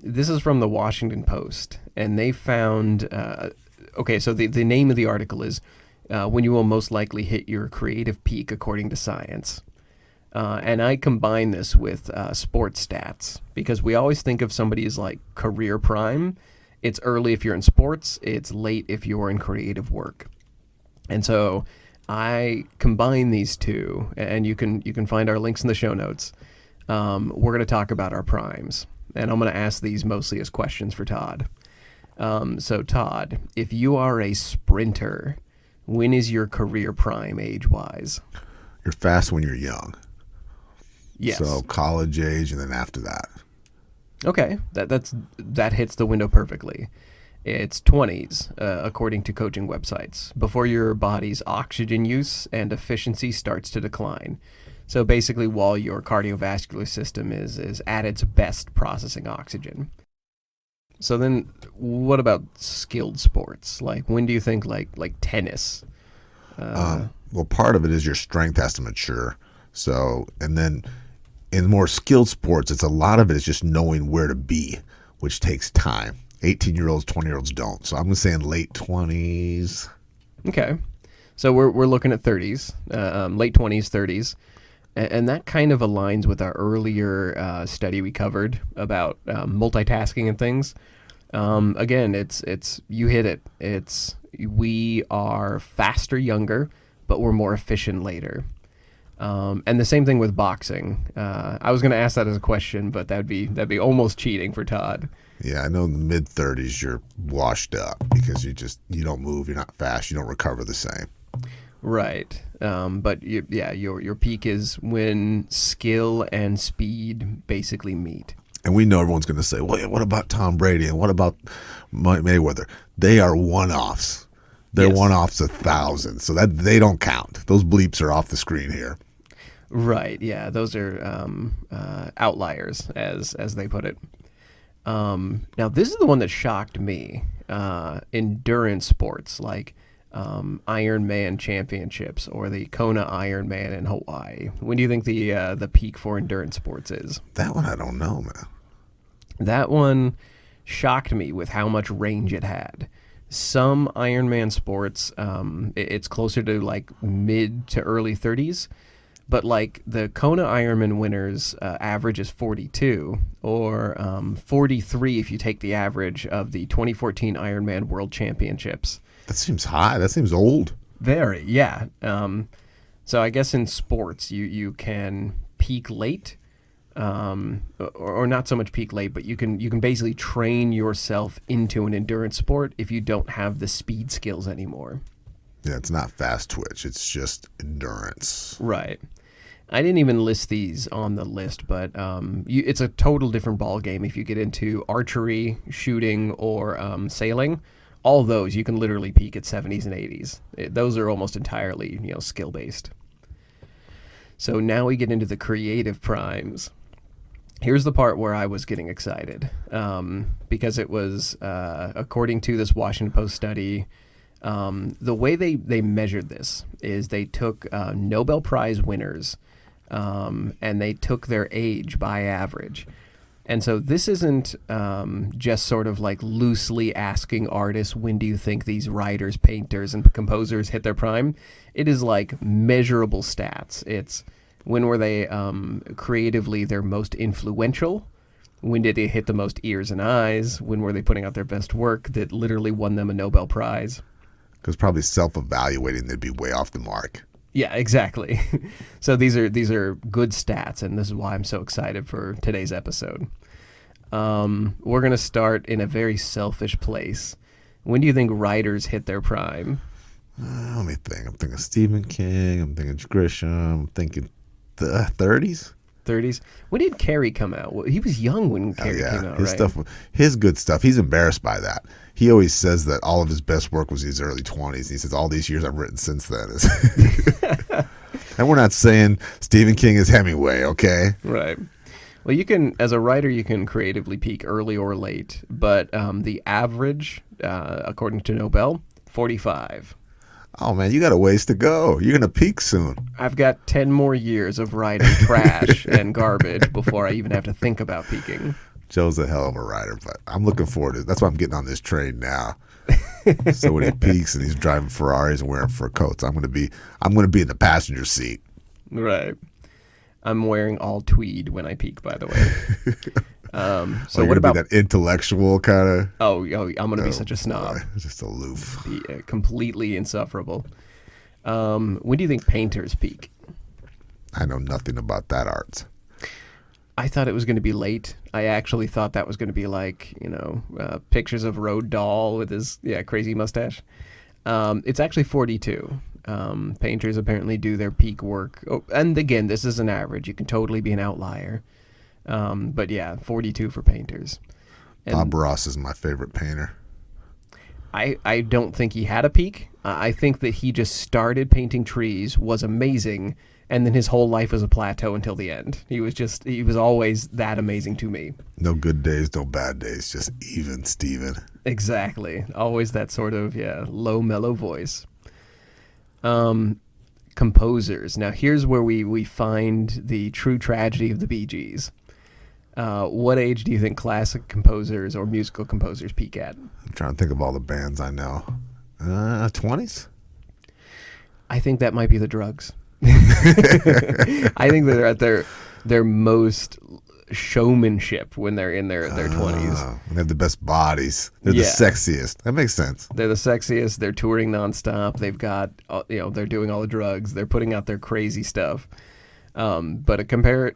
This is from the Washington Post, and they found. So the name of the article is "When You Will Most Likely Hit Your Creative Peak According to Science." And I combine this with sports stats, because we always think of somebody as like career prime. It's early if you're in sports. It's late if you're in creative work. And so I combine these two, and you can find our links in the show notes. We're going to talk about our primes, and I'm going to ask these mostly as questions for Todd. So Todd, if you are a sprinter, when is your career prime age-wise? You're fast when you're young. Yes. So college age, and then after that. Okay, that hits the window perfectly. It's 20s, according to coaching websites, before your body's oxygen use and efficiency starts to decline. So basically, while your cardiovascular system is at its best processing oxygen. So then, what about skilled sports? Like, when do you think like tennis? Well, part of it is your strength has to mature. So, and then in more skilled sports, a lot of it is just knowing where to be, which takes time. 18-year-olds, 20-year-olds don't. So I'm saying late 20s. Okay. So we're looking at 30s, late 20s, 30s. And that kind of aligns with our earlier study we covered about multitasking and things. Again, it's you hit it. We are faster younger, but we're more efficient later. And the same thing with boxing. I was going to ask that as a question, but that'd be almost cheating for Todd. Yeah, I know in the mid-30s you're washed up because you don't move, you're not fast, you don't recover the same. Right. But your peak is when skill and speed basically meet. And we know everyone's going to say, well, what about Tom Brady and what about Mayweather? They are one-offs. They're Yes. one-offs 1,000, so that they don't count. Those bleeps are off the screen here. Right. Yeah. Those are outliers, as they put it. Now, this is the one that shocked me. Endurance sports like Ironman championships or the Kona Ironman in Hawaii. When do you think the peak for endurance sports is? That one I don't know, man. That one shocked me with how much range it had. Some Ironman sports, it's closer to like mid to early 30s. But like the Kona Ironman winners average is 42, or 43 if you take the average of the 2014 Ironman World Championships. That seems high. That seems old. Very, yeah. So I guess in sports you can peak late, or not so much peak late, but you can basically train yourself into an endurance sport if you don't have the speed skills anymore. Yeah, it's not fast twitch. It's just endurance. Right. I didn't even list these on the list, but it's a total different ball game if you get into archery, shooting, or sailing. All those you can literally peak at 70s and 80s. Those are almost entirely skill based. So now we get into the creative primes. Here's the part where I was getting excited because it was according to this Washington Post study. The way they measured this is they took Nobel Prize winners and they took their age by average. And so this isn't just sort of like loosely asking artists, when do you think these writers, painters, and composers hit their prime? It is like measurable stats. It's when were they creatively their most influential? When did they hit the most ears and eyes? When were they putting out their best work that literally won them a Nobel Prize? Because probably self-evaluating, they'd be way off the mark. Yeah, exactly. So these are good stats, and this is why I'm so excited for today's episode. We're going to start in a very selfish place. When do you think writers hit their prime? Let me think. I'm thinking Stephen King. I'm thinking Grisham. I'm thinking the 30s. 30s. When did Carrie come out? Well, he was young when Carrie came out, his right? stuff, his good stuff. He's embarrassed by that. He always says that all of his best work was his early 20s. He says all these years I've written since then. And we're not saying Stephen King is Hemingway, okay? Right. Well, you can, as a writer, you can creatively peak early or late, but the average, according to Nobel, 45. Oh, man, you got a ways to go. You're going to peak soon. I've got 10 more years of writing trash and garbage before I even have to think about peaking. Joe's a hell of a writer, but I'm looking forward to it. That's why I'm getting on this train now. So when he peaks and he's driving Ferraris and wearing fur coats, I'm going to be in the passenger seat. Right. I'm wearing all tweed when I peak, by the way. So what about that intellectual kind of? Oh, I'm going to be such a snob. Just aloof. Be completely insufferable. When do you think painters peak? I know nothing about that art. I thought it was going to be late. I actually thought that was going to be like, pictures of Roald Dahl with his crazy mustache. It's actually 42. Painters apparently do their peak work. Oh, and again, this is an average. You can totally be an outlier. But yeah, 42 for painters. And Bob Ross is my favorite painter. I don't think he had a peak. I think that he just started painting trees, was amazing, and then his whole life was a plateau until the end. He was always that amazing to me. No good days, no bad days, just even Steven. Exactly. Always that sort of, low, mellow voice. Composers. Now, here's where we find the true tragedy of the Bee Gees. What age do you think classic composers or musical composers peak at? I'm trying to think of all the bands I know. 20s? I think that might be the drugs. I think they're at their most showmanship when they're in their 20s. They have the best bodies. They're the sexiest. That makes sense. They're the sexiest. They're touring nonstop. They've got, they're doing all the drugs. They're putting out their crazy stuff. But compare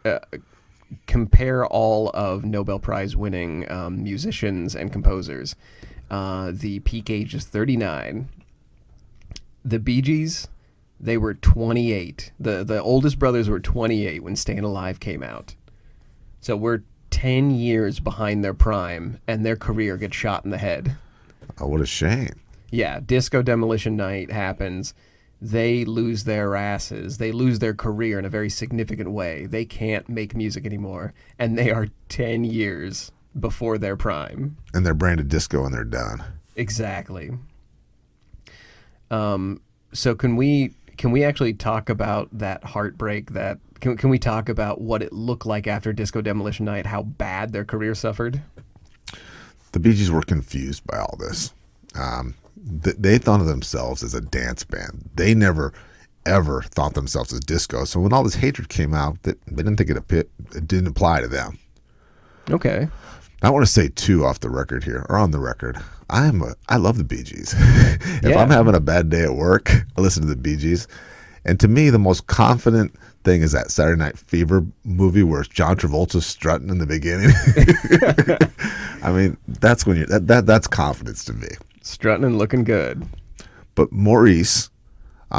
all of Nobel Prize winning musicians and composers. The peak age is 39. The Bee Gees, they were 28. The oldest brothers were 28 when Stayin' Alive came out. So we're 10 years behind their prime, and their career gets shot in the head. Oh, what a shame. Yeah, Disco Demolition Night happens. They lose their asses. They lose their career in a very significant way. They can't make music anymore, and they are 10 years before their prime. And they're branded disco, and they're done. Exactly. So can we actually talk about that heartbreak? Can we talk about what it looked like after Disco Demolition Night? How bad their career suffered? The Bee Gees were confused by all this. They thought of themselves as a dance band. They never, ever thought themselves as disco. So when all this hatred came out, they didn't think it didn't apply to them. Okay. I want to say too, off the record here, or on the record, I love the Bee Gees. If I'm having a bad day at work, I listen to the Bee Gees. And to me, the most confident thing is that Saturday Night Fever movie where John Travolta's strutting in the beginning. I mean, that's when that's confidence to me. Strutting and looking good. But Maurice,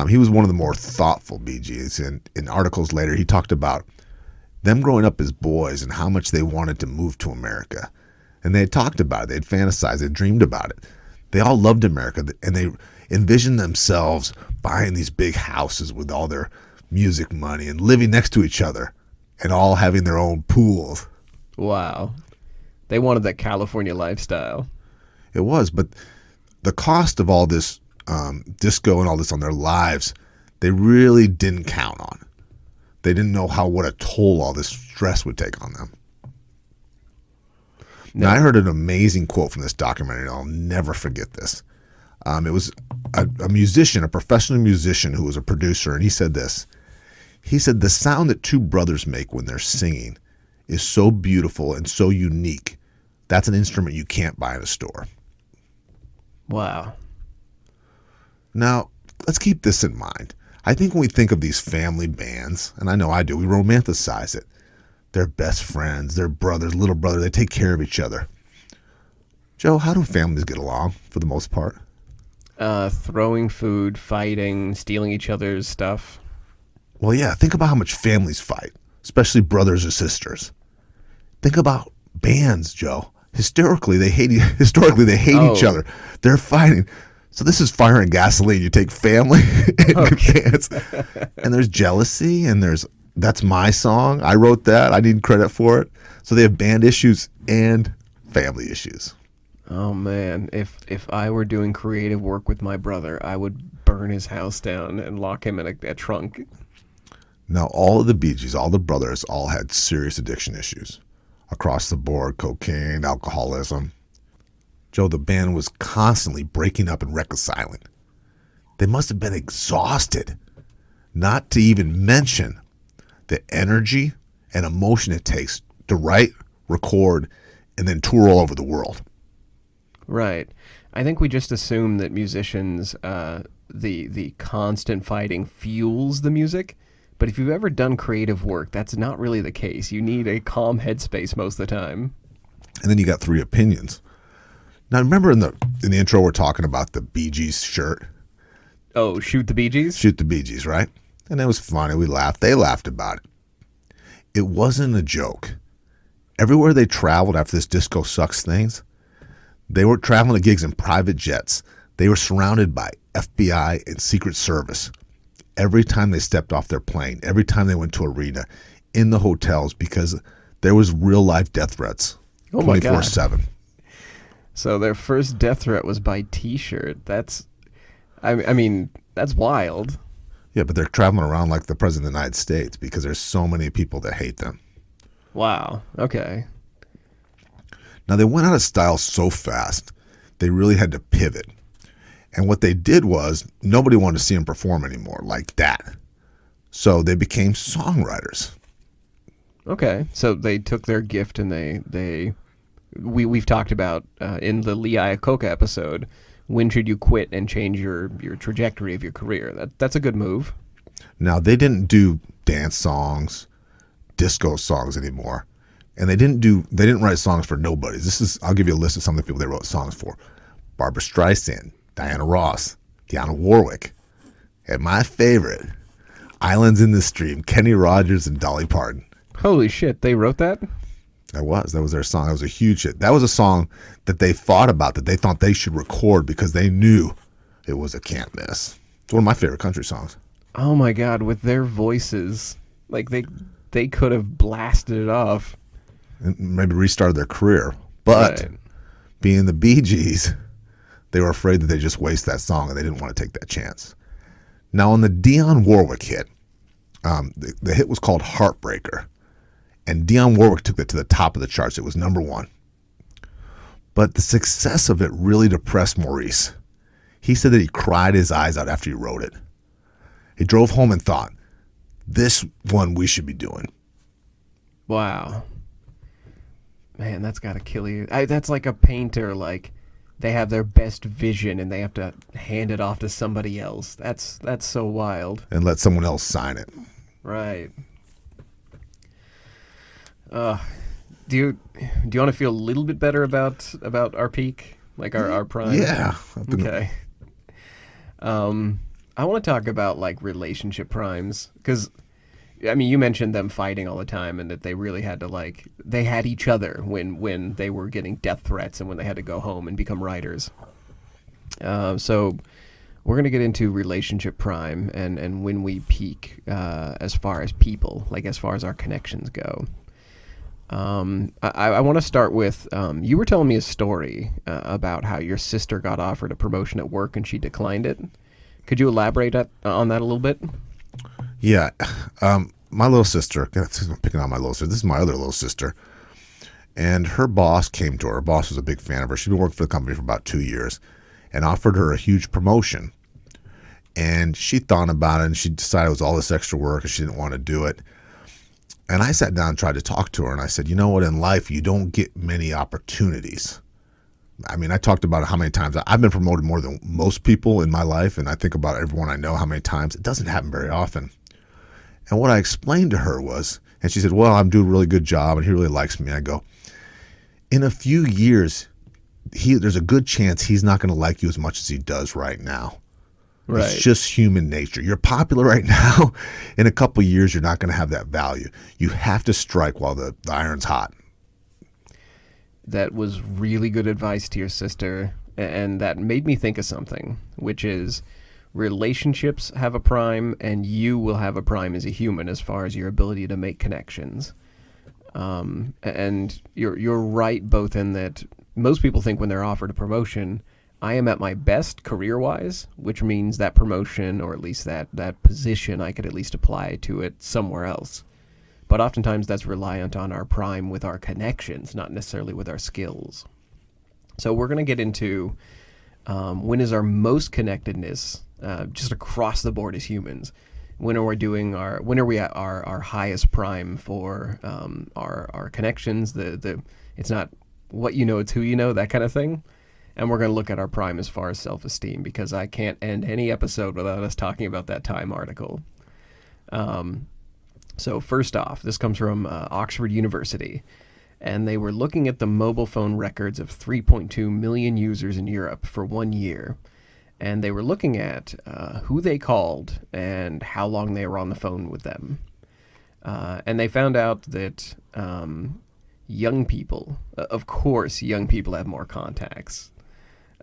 he was one of the more thoughtful Bee Gees. And in articles later, he talked about them growing up as boys and how much they wanted to move to America. And they had talked about it. They had fantasized. They dreamed about it. They all loved America. And they envisioned themselves buying these big houses with all their music money and living next to each other and all having their own pools. Wow. They wanted that California lifestyle. It was, but the cost of all this disco and all this on their lives, they really didn't count on. They didn't know what a toll all this stress would take on them. Now, I heard an amazing quote from this documentary, and I'll never forget this. It was a musician, a professional musician who was a producer, and he said this. He said, the sound that two brothers make when they're singing is so beautiful and so unique. That's an instrument you can't buy in a store. Wow. Now, let's keep this in mind. I think when we think of these family bands, and I know I do, we romanticize it. They're best friends, they're brothers, little brother, they take care of each other. Joe, how do families get along for the most part? Throwing food, fighting, stealing each other's stuff. Well, yeah, think about how much families fight, especially brothers or sisters. Think about bands, Joe. Historically, they hate each other. They're fighting. So this is fire and gasoline. You take family and bands, and there's jealousy, and that's my song. I wrote that. I need credit for it. So they have band issues and family issues. Oh man, if I were doing creative work with my brother, I would burn his house down and lock him in a trunk. Now, all of the Bee Gees, all the brothers, all had serious addiction issues. Across the board, cocaine, alcoholism. Joe, the band was constantly breaking up and reconciling. They must have been exhausted, not to even mention the energy and emotion it takes to write, record, and then tour all over the world. Right. I think we just assume that musicians, the constant fighting fuels the music. But if you've ever done creative work, that's not really the case. You need a calm headspace most of the time. And then you got three opinions. Now, remember in the intro we're talking about the Bee Gees shirt? Oh, Shoot the Bee Gees? Shoot the Bee Gees, right? And it was funny. We laughed. They laughed about it. It wasn't a joke. Everywhere they traveled after this Disco Sucks things, they were traveling to gigs in private jets. They were surrounded by FBI and Secret Service. Every time they stepped off their plane, every time they went to arena, in the hotels, because there was real life death threats, 24/7. So their first death threat was by T-shirt. I mean, that's wild. Yeah, but they're traveling around like the president of the United States because there's so many people that hate them. Wow. Okay. Now, they went out of style so fast, they really had to pivot. And what they did was nobody wanted to see them perform anymore like that. So they became songwriters. Okay. So they took their gift and we've talked about in the Lee Iacocca episode, when should you quit and change your trajectory of your career? That's a good move. Now, they didn't do dance songs, disco songs anymore. And they didn't write songs for nobodies. I'll give you a list of some of the people they wrote songs for. Barbra Streisand, Diana Ross, Dionne Warwick, and my favorite, Islands in the Stream, Kenny Rogers and Dolly Parton. Holy shit, they wrote that? That was their song. That was a huge hit. That was a song that they thought about, that they thought they should record because they knew it was a can't miss. It's one of my favorite country songs. Oh my God, with their voices, like they could have blasted it off. And maybe restarted their career. But right. Being the Bee Gees, they were afraid that they just waste that song and they didn't want to take that chance. Now, on the Dionne Warwick hit, the hit was called Heartbreaker. And Dionne Warwick took it to the top of the charts. It was number one. But the success of it really depressed Maurice. He said that he cried his eyes out after he wrote it. He drove home and thought, this one we should be doing. Wow. Man, that's got to kill you. That's like a painter, like they have their best vision and they have to hand it off to somebody else. That's so wild. And let someone else sign it. Right. Do you want to feel a little bit better about our peak, like our prime? Yeah. Okay. I want to talk about like relationship primes, because I mean, you mentioned them fighting all the time and that they really had to they had each other when they were getting death threats and when they had to go home and become writers. So we're going to get into relationship prime and when we peak as far as people, like as far as our connections go. I want to start with, you were telling me a story about how your sister got offered a promotion at work and she declined it. Could you elaborate on that a little bit? Yeah. My little sister, I'm picking on my little sister. This is my other little sister. And her boss came to her. Her boss was a big fan of her. She'd been working for the company for about 2 years and offered her a huge promotion. And she thought about it, and she decided it was all this extra work and she didn't want to do it. And I sat down and tried to talk to her, and I said, you know what, in life, you don't get many opportunities. I mean, I talked about how many times I've been promoted more than most people in my life, and I think about everyone I know, how many times. It doesn't happen very often. And what I explained to her was, and she said, well, I'm doing a really good job, and he really likes me. I go, in a few years, there's a good chance he's not going to like you as much as he does right now. Right. It's just human nature. You're popular right now. In a couple of years, you're not going to have that value. You have to strike while the iron's hot. That was really good advice to your sister, and that made me think of something, which is relationships have a prime, and you will have a prime as a human as far as your ability to make connections. And you're right both in that most people think when they're offered a promotion, I am at my best career-wise, which means that promotion, or at least that position, I could at least apply to it somewhere else. But oftentimes that's reliant on our prime with our connections, not necessarily with our skills. So we're going to get into when is our most connectedness just across the board as humans. When are we at our highest prime for our connections? It's not what you know, it's who you know, that kind of thing. And we're going to look at our prime as far as self-esteem, because I can't end any episode without us talking about that Time article. So first off, this comes from Oxford University, and they were looking at the mobile phone records of 3.2 million users in Europe for 1 year. And they were looking at who they called and how long they were on the phone with them. And they found out that young people, of course, young people have more contacts.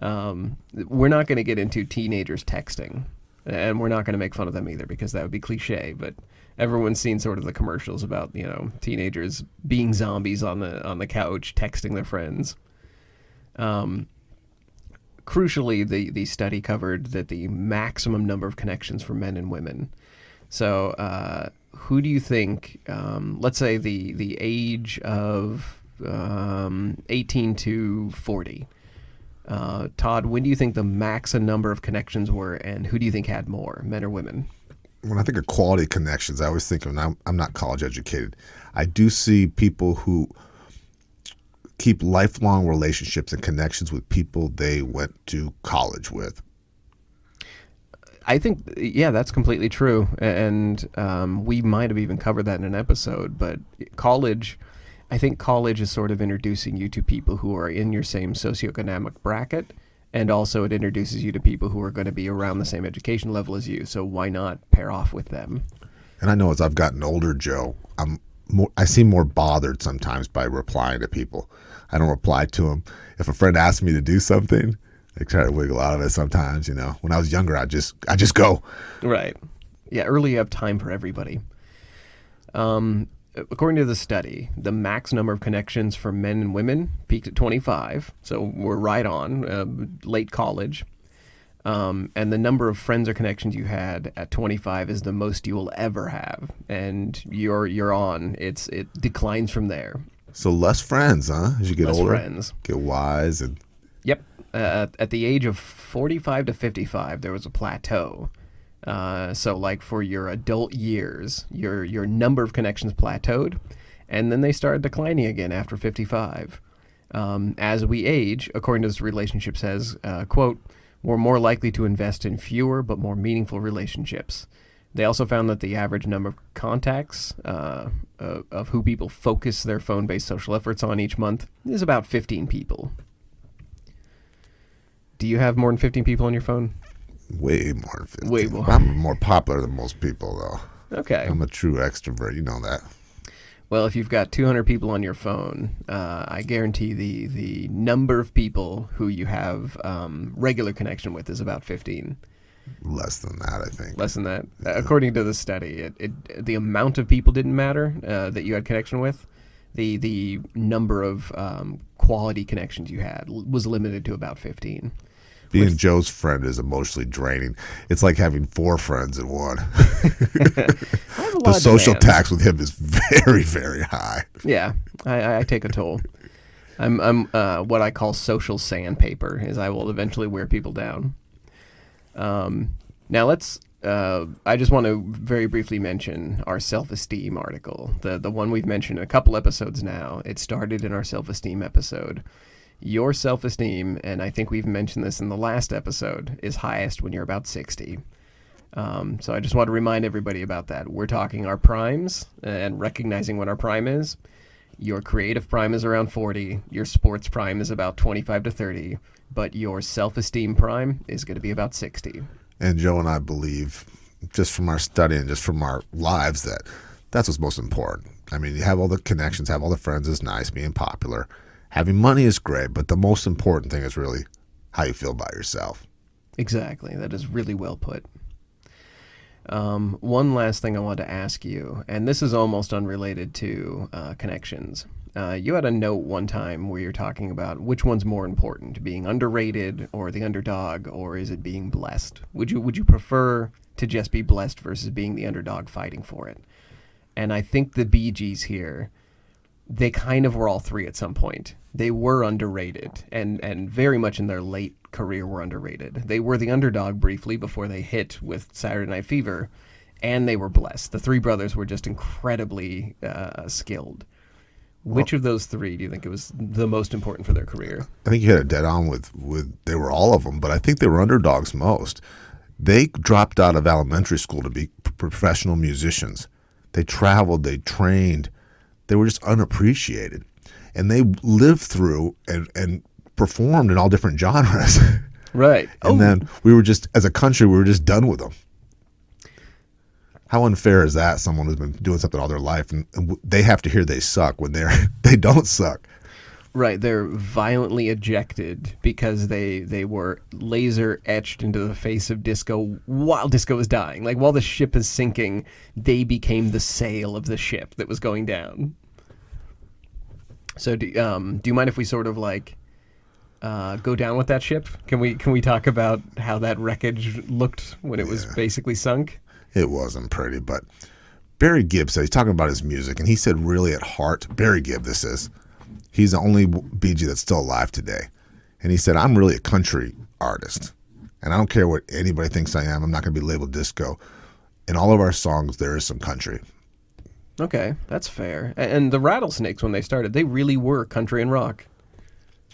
We're not going to get into teenagers texting, and we're not going to make fun of them either, because that would be cliche, but everyone's seen sort of the commercials about, teenagers being zombies on the couch, texting their friends. Crucially, the study covered that the maximum number of connections for men and women. So who do you think, let's say the age of 18 to 40, Todd, when do you think the maximum number of connections were, and who do you think had more, men or women? When I think of quality connections, I always think of, and I'm not college educated, I do see people who keep lifelong relationships and connections with people they went to college with. I think, yeah, that's completely true. And we might have even covered that in an episode, but I think college is sort of introducing you to people who are in your same socioeconomic bracket, and also it introduces you to people who are going to be around the same education level as you. So why not pair off with them? And I know as I've gotten older, Joe, I seem more bothered sometimes by replying to people. I don't reply to them. If a friend asks me to do something, I try to wiggle out of it sometimes. When I was younger, I just go. Right. Yeah. Early, you have time for everybody. According to the study, the max number of connections for men and women peaked at 25. So we're right on late college. And the number of friends or connections you had at 25 is the most you will ever have. And you're on. It declines from there. So less friends, huh? As you get older, friends. Get wise. Yep. At the age of 45 to 55, there was a plateau. So like for your adult years, your number of connections plateaued, and then they started declining again after 55. As we age, according to this relationship says, quote, we're more likely to invest in fewer but more meaningful relationships. They also found that the average number of contacts of who people focus their phone-based social efforts on each month is about 15 people. Do you have more than 15 people on your phone? Way more than 15. Way more. I'm more popular than most people, though. Okay. I'm a true extrovert. You know that. Well, if you've got 200 people on your phone, I guarantee the number of people who you have regular connection with is about 15. Less than that, I think. Less than that. Yeah. According to the study, the amount of people didn't matter that you had connection with. The number of quality connections you had was limited to about 15. Being Joe's friend is emotionally draining. It's like having 4 friends in one. The social tax with him is very, very high. Yeah, I take a toll. I'm what I call social sandpaper, is I will eventually wear people down. Now let's. I just want to very briefly mention our self-esteem article, the one we've mentioned in a couple episodes now. It started in our self-esteem episode. Your self-esteem, and I think we've mentioned this in the last episode, is highest when you're about 60. So I just want to remind everybody about that. We're talking our primes and recognizing what our prime is. Your creative prime is around 40. Your sports prime is about 25 to 30. But your self-esteem prime is going to be about 60. And Joe and I believe, just from our study and just from our lives, that that's what's most important. I mean, you have all the connections, have all the friends is nice, being popular. Having money is great, but the most important thing is really how you feel about yourself. Exactly. That is really well put. One last thing I want to ask you, and this is almost unrelated to connections. You had a note one time where you're talking about which one's more important, being underrated or the underdog, or is it being blessed? Would you prefer to just be blessed versus being the underdog fighting for it? And I think the Bee Gees here, they kind of were all three at some point. They were underrated, and very much in their late career were underrated. They were the underdog briefly before they hit with Saturday Night Fever, and they were blessed. The three brothers were just incredibly skilled. Which of those three do you think it was the most important for their career? I think you hit it dead on with they were all of them, but I think they were underdogs most. They dropped out of elementary school to be professional musicians. They traveled, they trained. They were just unappreciated. And they lived through and performed in all different genres. Right. And then we were just, as a country, we were just done with them. How unfair is that? Someone who's been doing something all their life, and they have to hear they suck when they don't suck. Right. They're violently ejected because they were laser etched into the face of disco while disco was dying. Like, while the ship is sinking, they became the sail of the ship that was going down. So do you mind if we sort of like go down with that ship? Can we talk about how that wreckage looked when it was basically sunk? It wasn't pretty, but Barry Gibb said, he's talking about his music, and he said really at heart, Barry Gibb this is, he's the only Bee Gee that's still alive today. And he said, I'm really a country artist, and I don't care what anybody thinks I am. I'm not going to be labeled disco. In all of our songs, there is some country. Okay, that's fair. And the Rattlesnakes, when they started, they really were country and rock.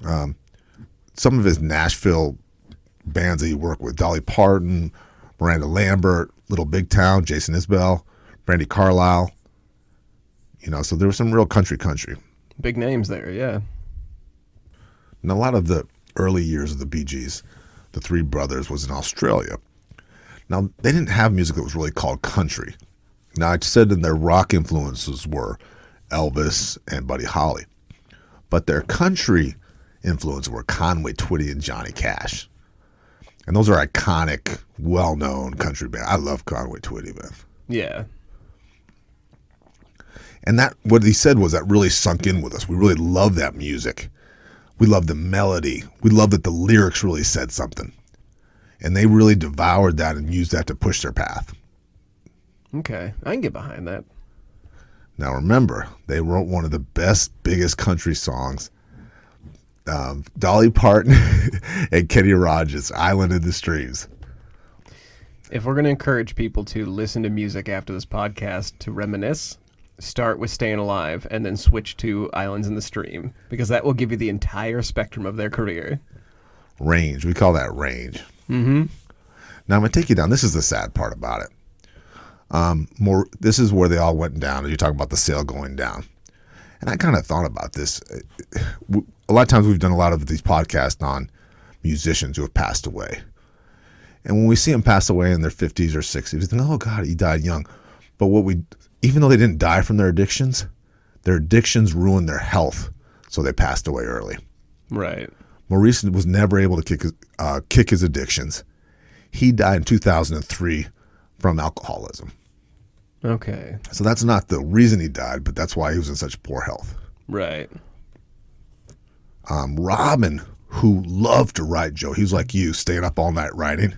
Some of his Nashville bands that he worked with, Dolly Parton, Miranda Lambert, Little Big Town, Jason Isbell, Brandi Carlile. So there was some real country. Big names there, yeah. And a lot of the early years of the Bee Gees, the three brothers, was in Australia. Now, they didn't have music that was really called country. Now, I said that their rock influences were Elvis and Buddy Holly. But their country influences were Conway Twitty and Johnny Cash. And those are iconic, well-known country bands. I love Conway Twitty, man. Yeah. And that, what he said was that really sunk in with us. We really love that music. We love the melody. We love that the lyrics really said something. And they really devoured that and used that to push their path. Okay, I can get behind that. Now remember, they wrote one of the best, biggest country songs. Dolly Parton and Kenny Rogers, Island in the Streams. If we're going to encourage people to listen to music after this podcast to reminisce, start with Staying Alive and then switch to Islands in the Stream, because that will give you the entire spectrum of their career. Range. We call that range. Mm-hmm. Now I'm going to take you down. This is the sad part about it. This is where they all went down, as you talk about the sail going down. And I kind of thought about this. A lot of times we've done a lot of these podcasts on musicians who have passed away. And when we see them pass away in their 50s or 60s, we think, oh, God, he died young. But even though they didn't die from their addictions ruined their health, so they passed away early. Right. Maurice was never able to kick his addictions. He died in 2003 from alcoholism. Okay. So that's not the reason he died, but that's why he was in such poor health. Right. Robin who loved to write, Joe. He was like you, staying up all night writing.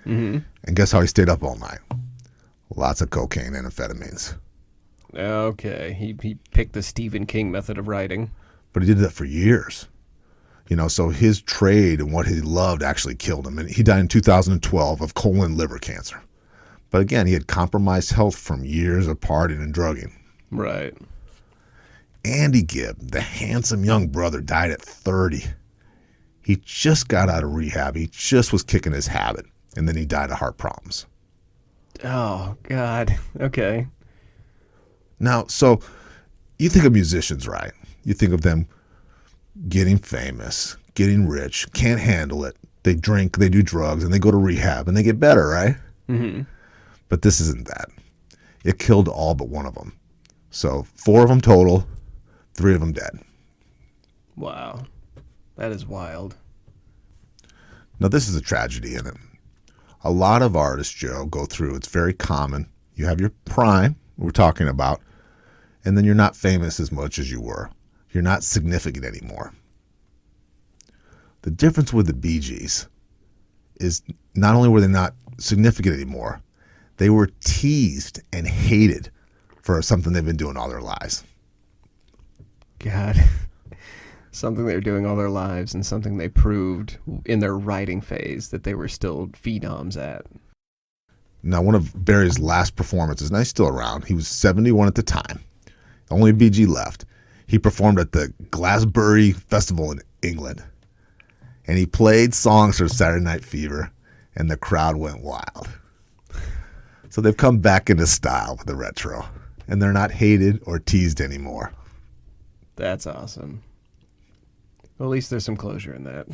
Mm-hmm. And guess how he stayed up all night? Lots of cocaine and amphetamines. Okay, he picked the Stephen King method of writing. But he did that for years. So his trade and what he loved actually killed him. And he died in 2012 of colon liver cancer. But again, he had compromised health from years of partying and drugging. Right. Andy Gibb, the handsome young brother, died at 30. He just got out of rehab. He just was kicking his habit. And then he died of heart problems. Oh, God. Okay. Now, so you think of musicians, right? You think of them getting famous, getting rich, can't handle it. They drink, they do drugs, and they go to rehab, and they get better, right? Mm-hmm. But this isn't that. It killed all but one of them. So 4 of them total, 3 of them dead. Wow. That is wild. Now, this is a tragedy in it. A lot of artists, Joe, go through, it's very common. You have your prime, we're talking about, and then you're not famous as much as you were. You're not significant anymore. The difference with the Bee Gees is not only were they not significant anymore, they were teased and hated for something they've been doing all their lives. God. Something they were doing all their lives and something they proved in their writing phase that they were still phenoms at. Now, one of Barry's last performances, and he's still around, he was 71 at the time, only BG left. He performed at the Glastonbury Festival in England, and he played songs from Saturday Night Fever, and the crowd went wild. So they've come back into style with the retro, and they're not hated or teased anymore. That's awesome. Well, at least there's some closure in that.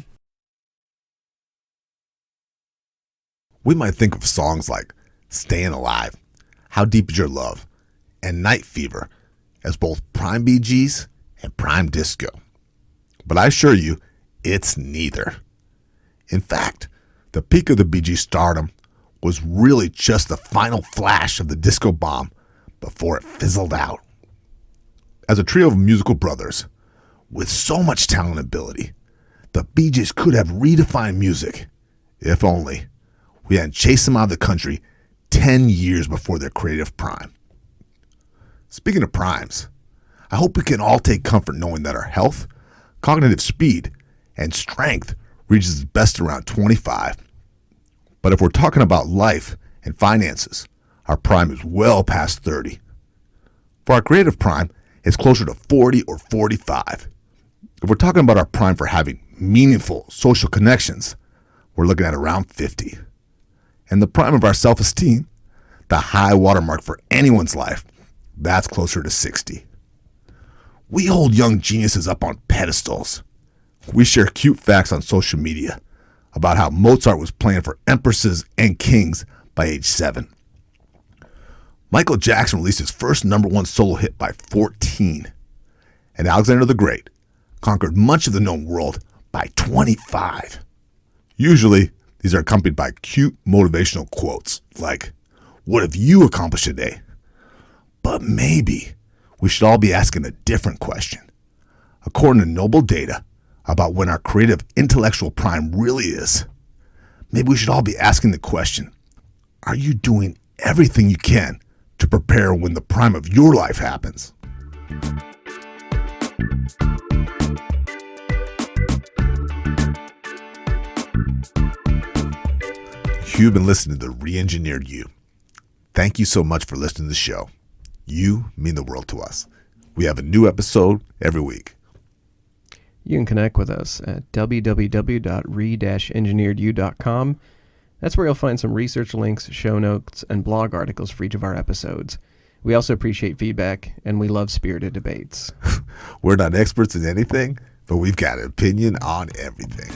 We might think of songs like Staying Alive, How Deep Is Your Love, and Night Fever as both prime Bee Gees and prime disco. But I assure you, it's neither. In fact, the peak of the Bee Gees' stardom was really just the final flash of the disco bomb before it fizzled out. As a trio of musical brothers, with so much talent and ability, the Bee Gees could have redefined music, if only we hadn't chased them out of the country 10 years before their creative prime. Speaking of primes, I hope we can all take comfort knowing that our health, cognitive speed, and strength reaches its best around 25. But if we're talking about life and finances, our prime is well past 30. For our creative prime, it's closer to 40 or 45. If we're talking about our prime for having meaningful social connections, we're looking at around 50. And the prime of our self-esteem, the high watermark for anyone's life, that's closer to 60. We hold young geniuses up on pedestals. We share cute facts on social media about how Mozart was playing for empresses and kings by age 7. Michael Jackson released his first #1 solo hit by 14. And Alexander the Great conquered much of the known world by 25. Usually, these are accompanied by cute motivational quotes like, "What have you accomplished today?" But maybe we should all be asking a different question. According to Noble data about when our creative intellectual prime really is, maybe we should all be asking the question, are you doing everything you can to prepare when the prime of your life happens? You've been listening to Re-Engineered You. Thank you so much for listening to the show. You mean the world to us. We have a new episode every week. You can connect with us at www.re-engineeredyou.com. That's where you'll find some research links, show notes, and blog articles for each of our episodes. We also appreciate feedback, and we love spirited debates. We're not experts in anything, but we've got an opinion on everything.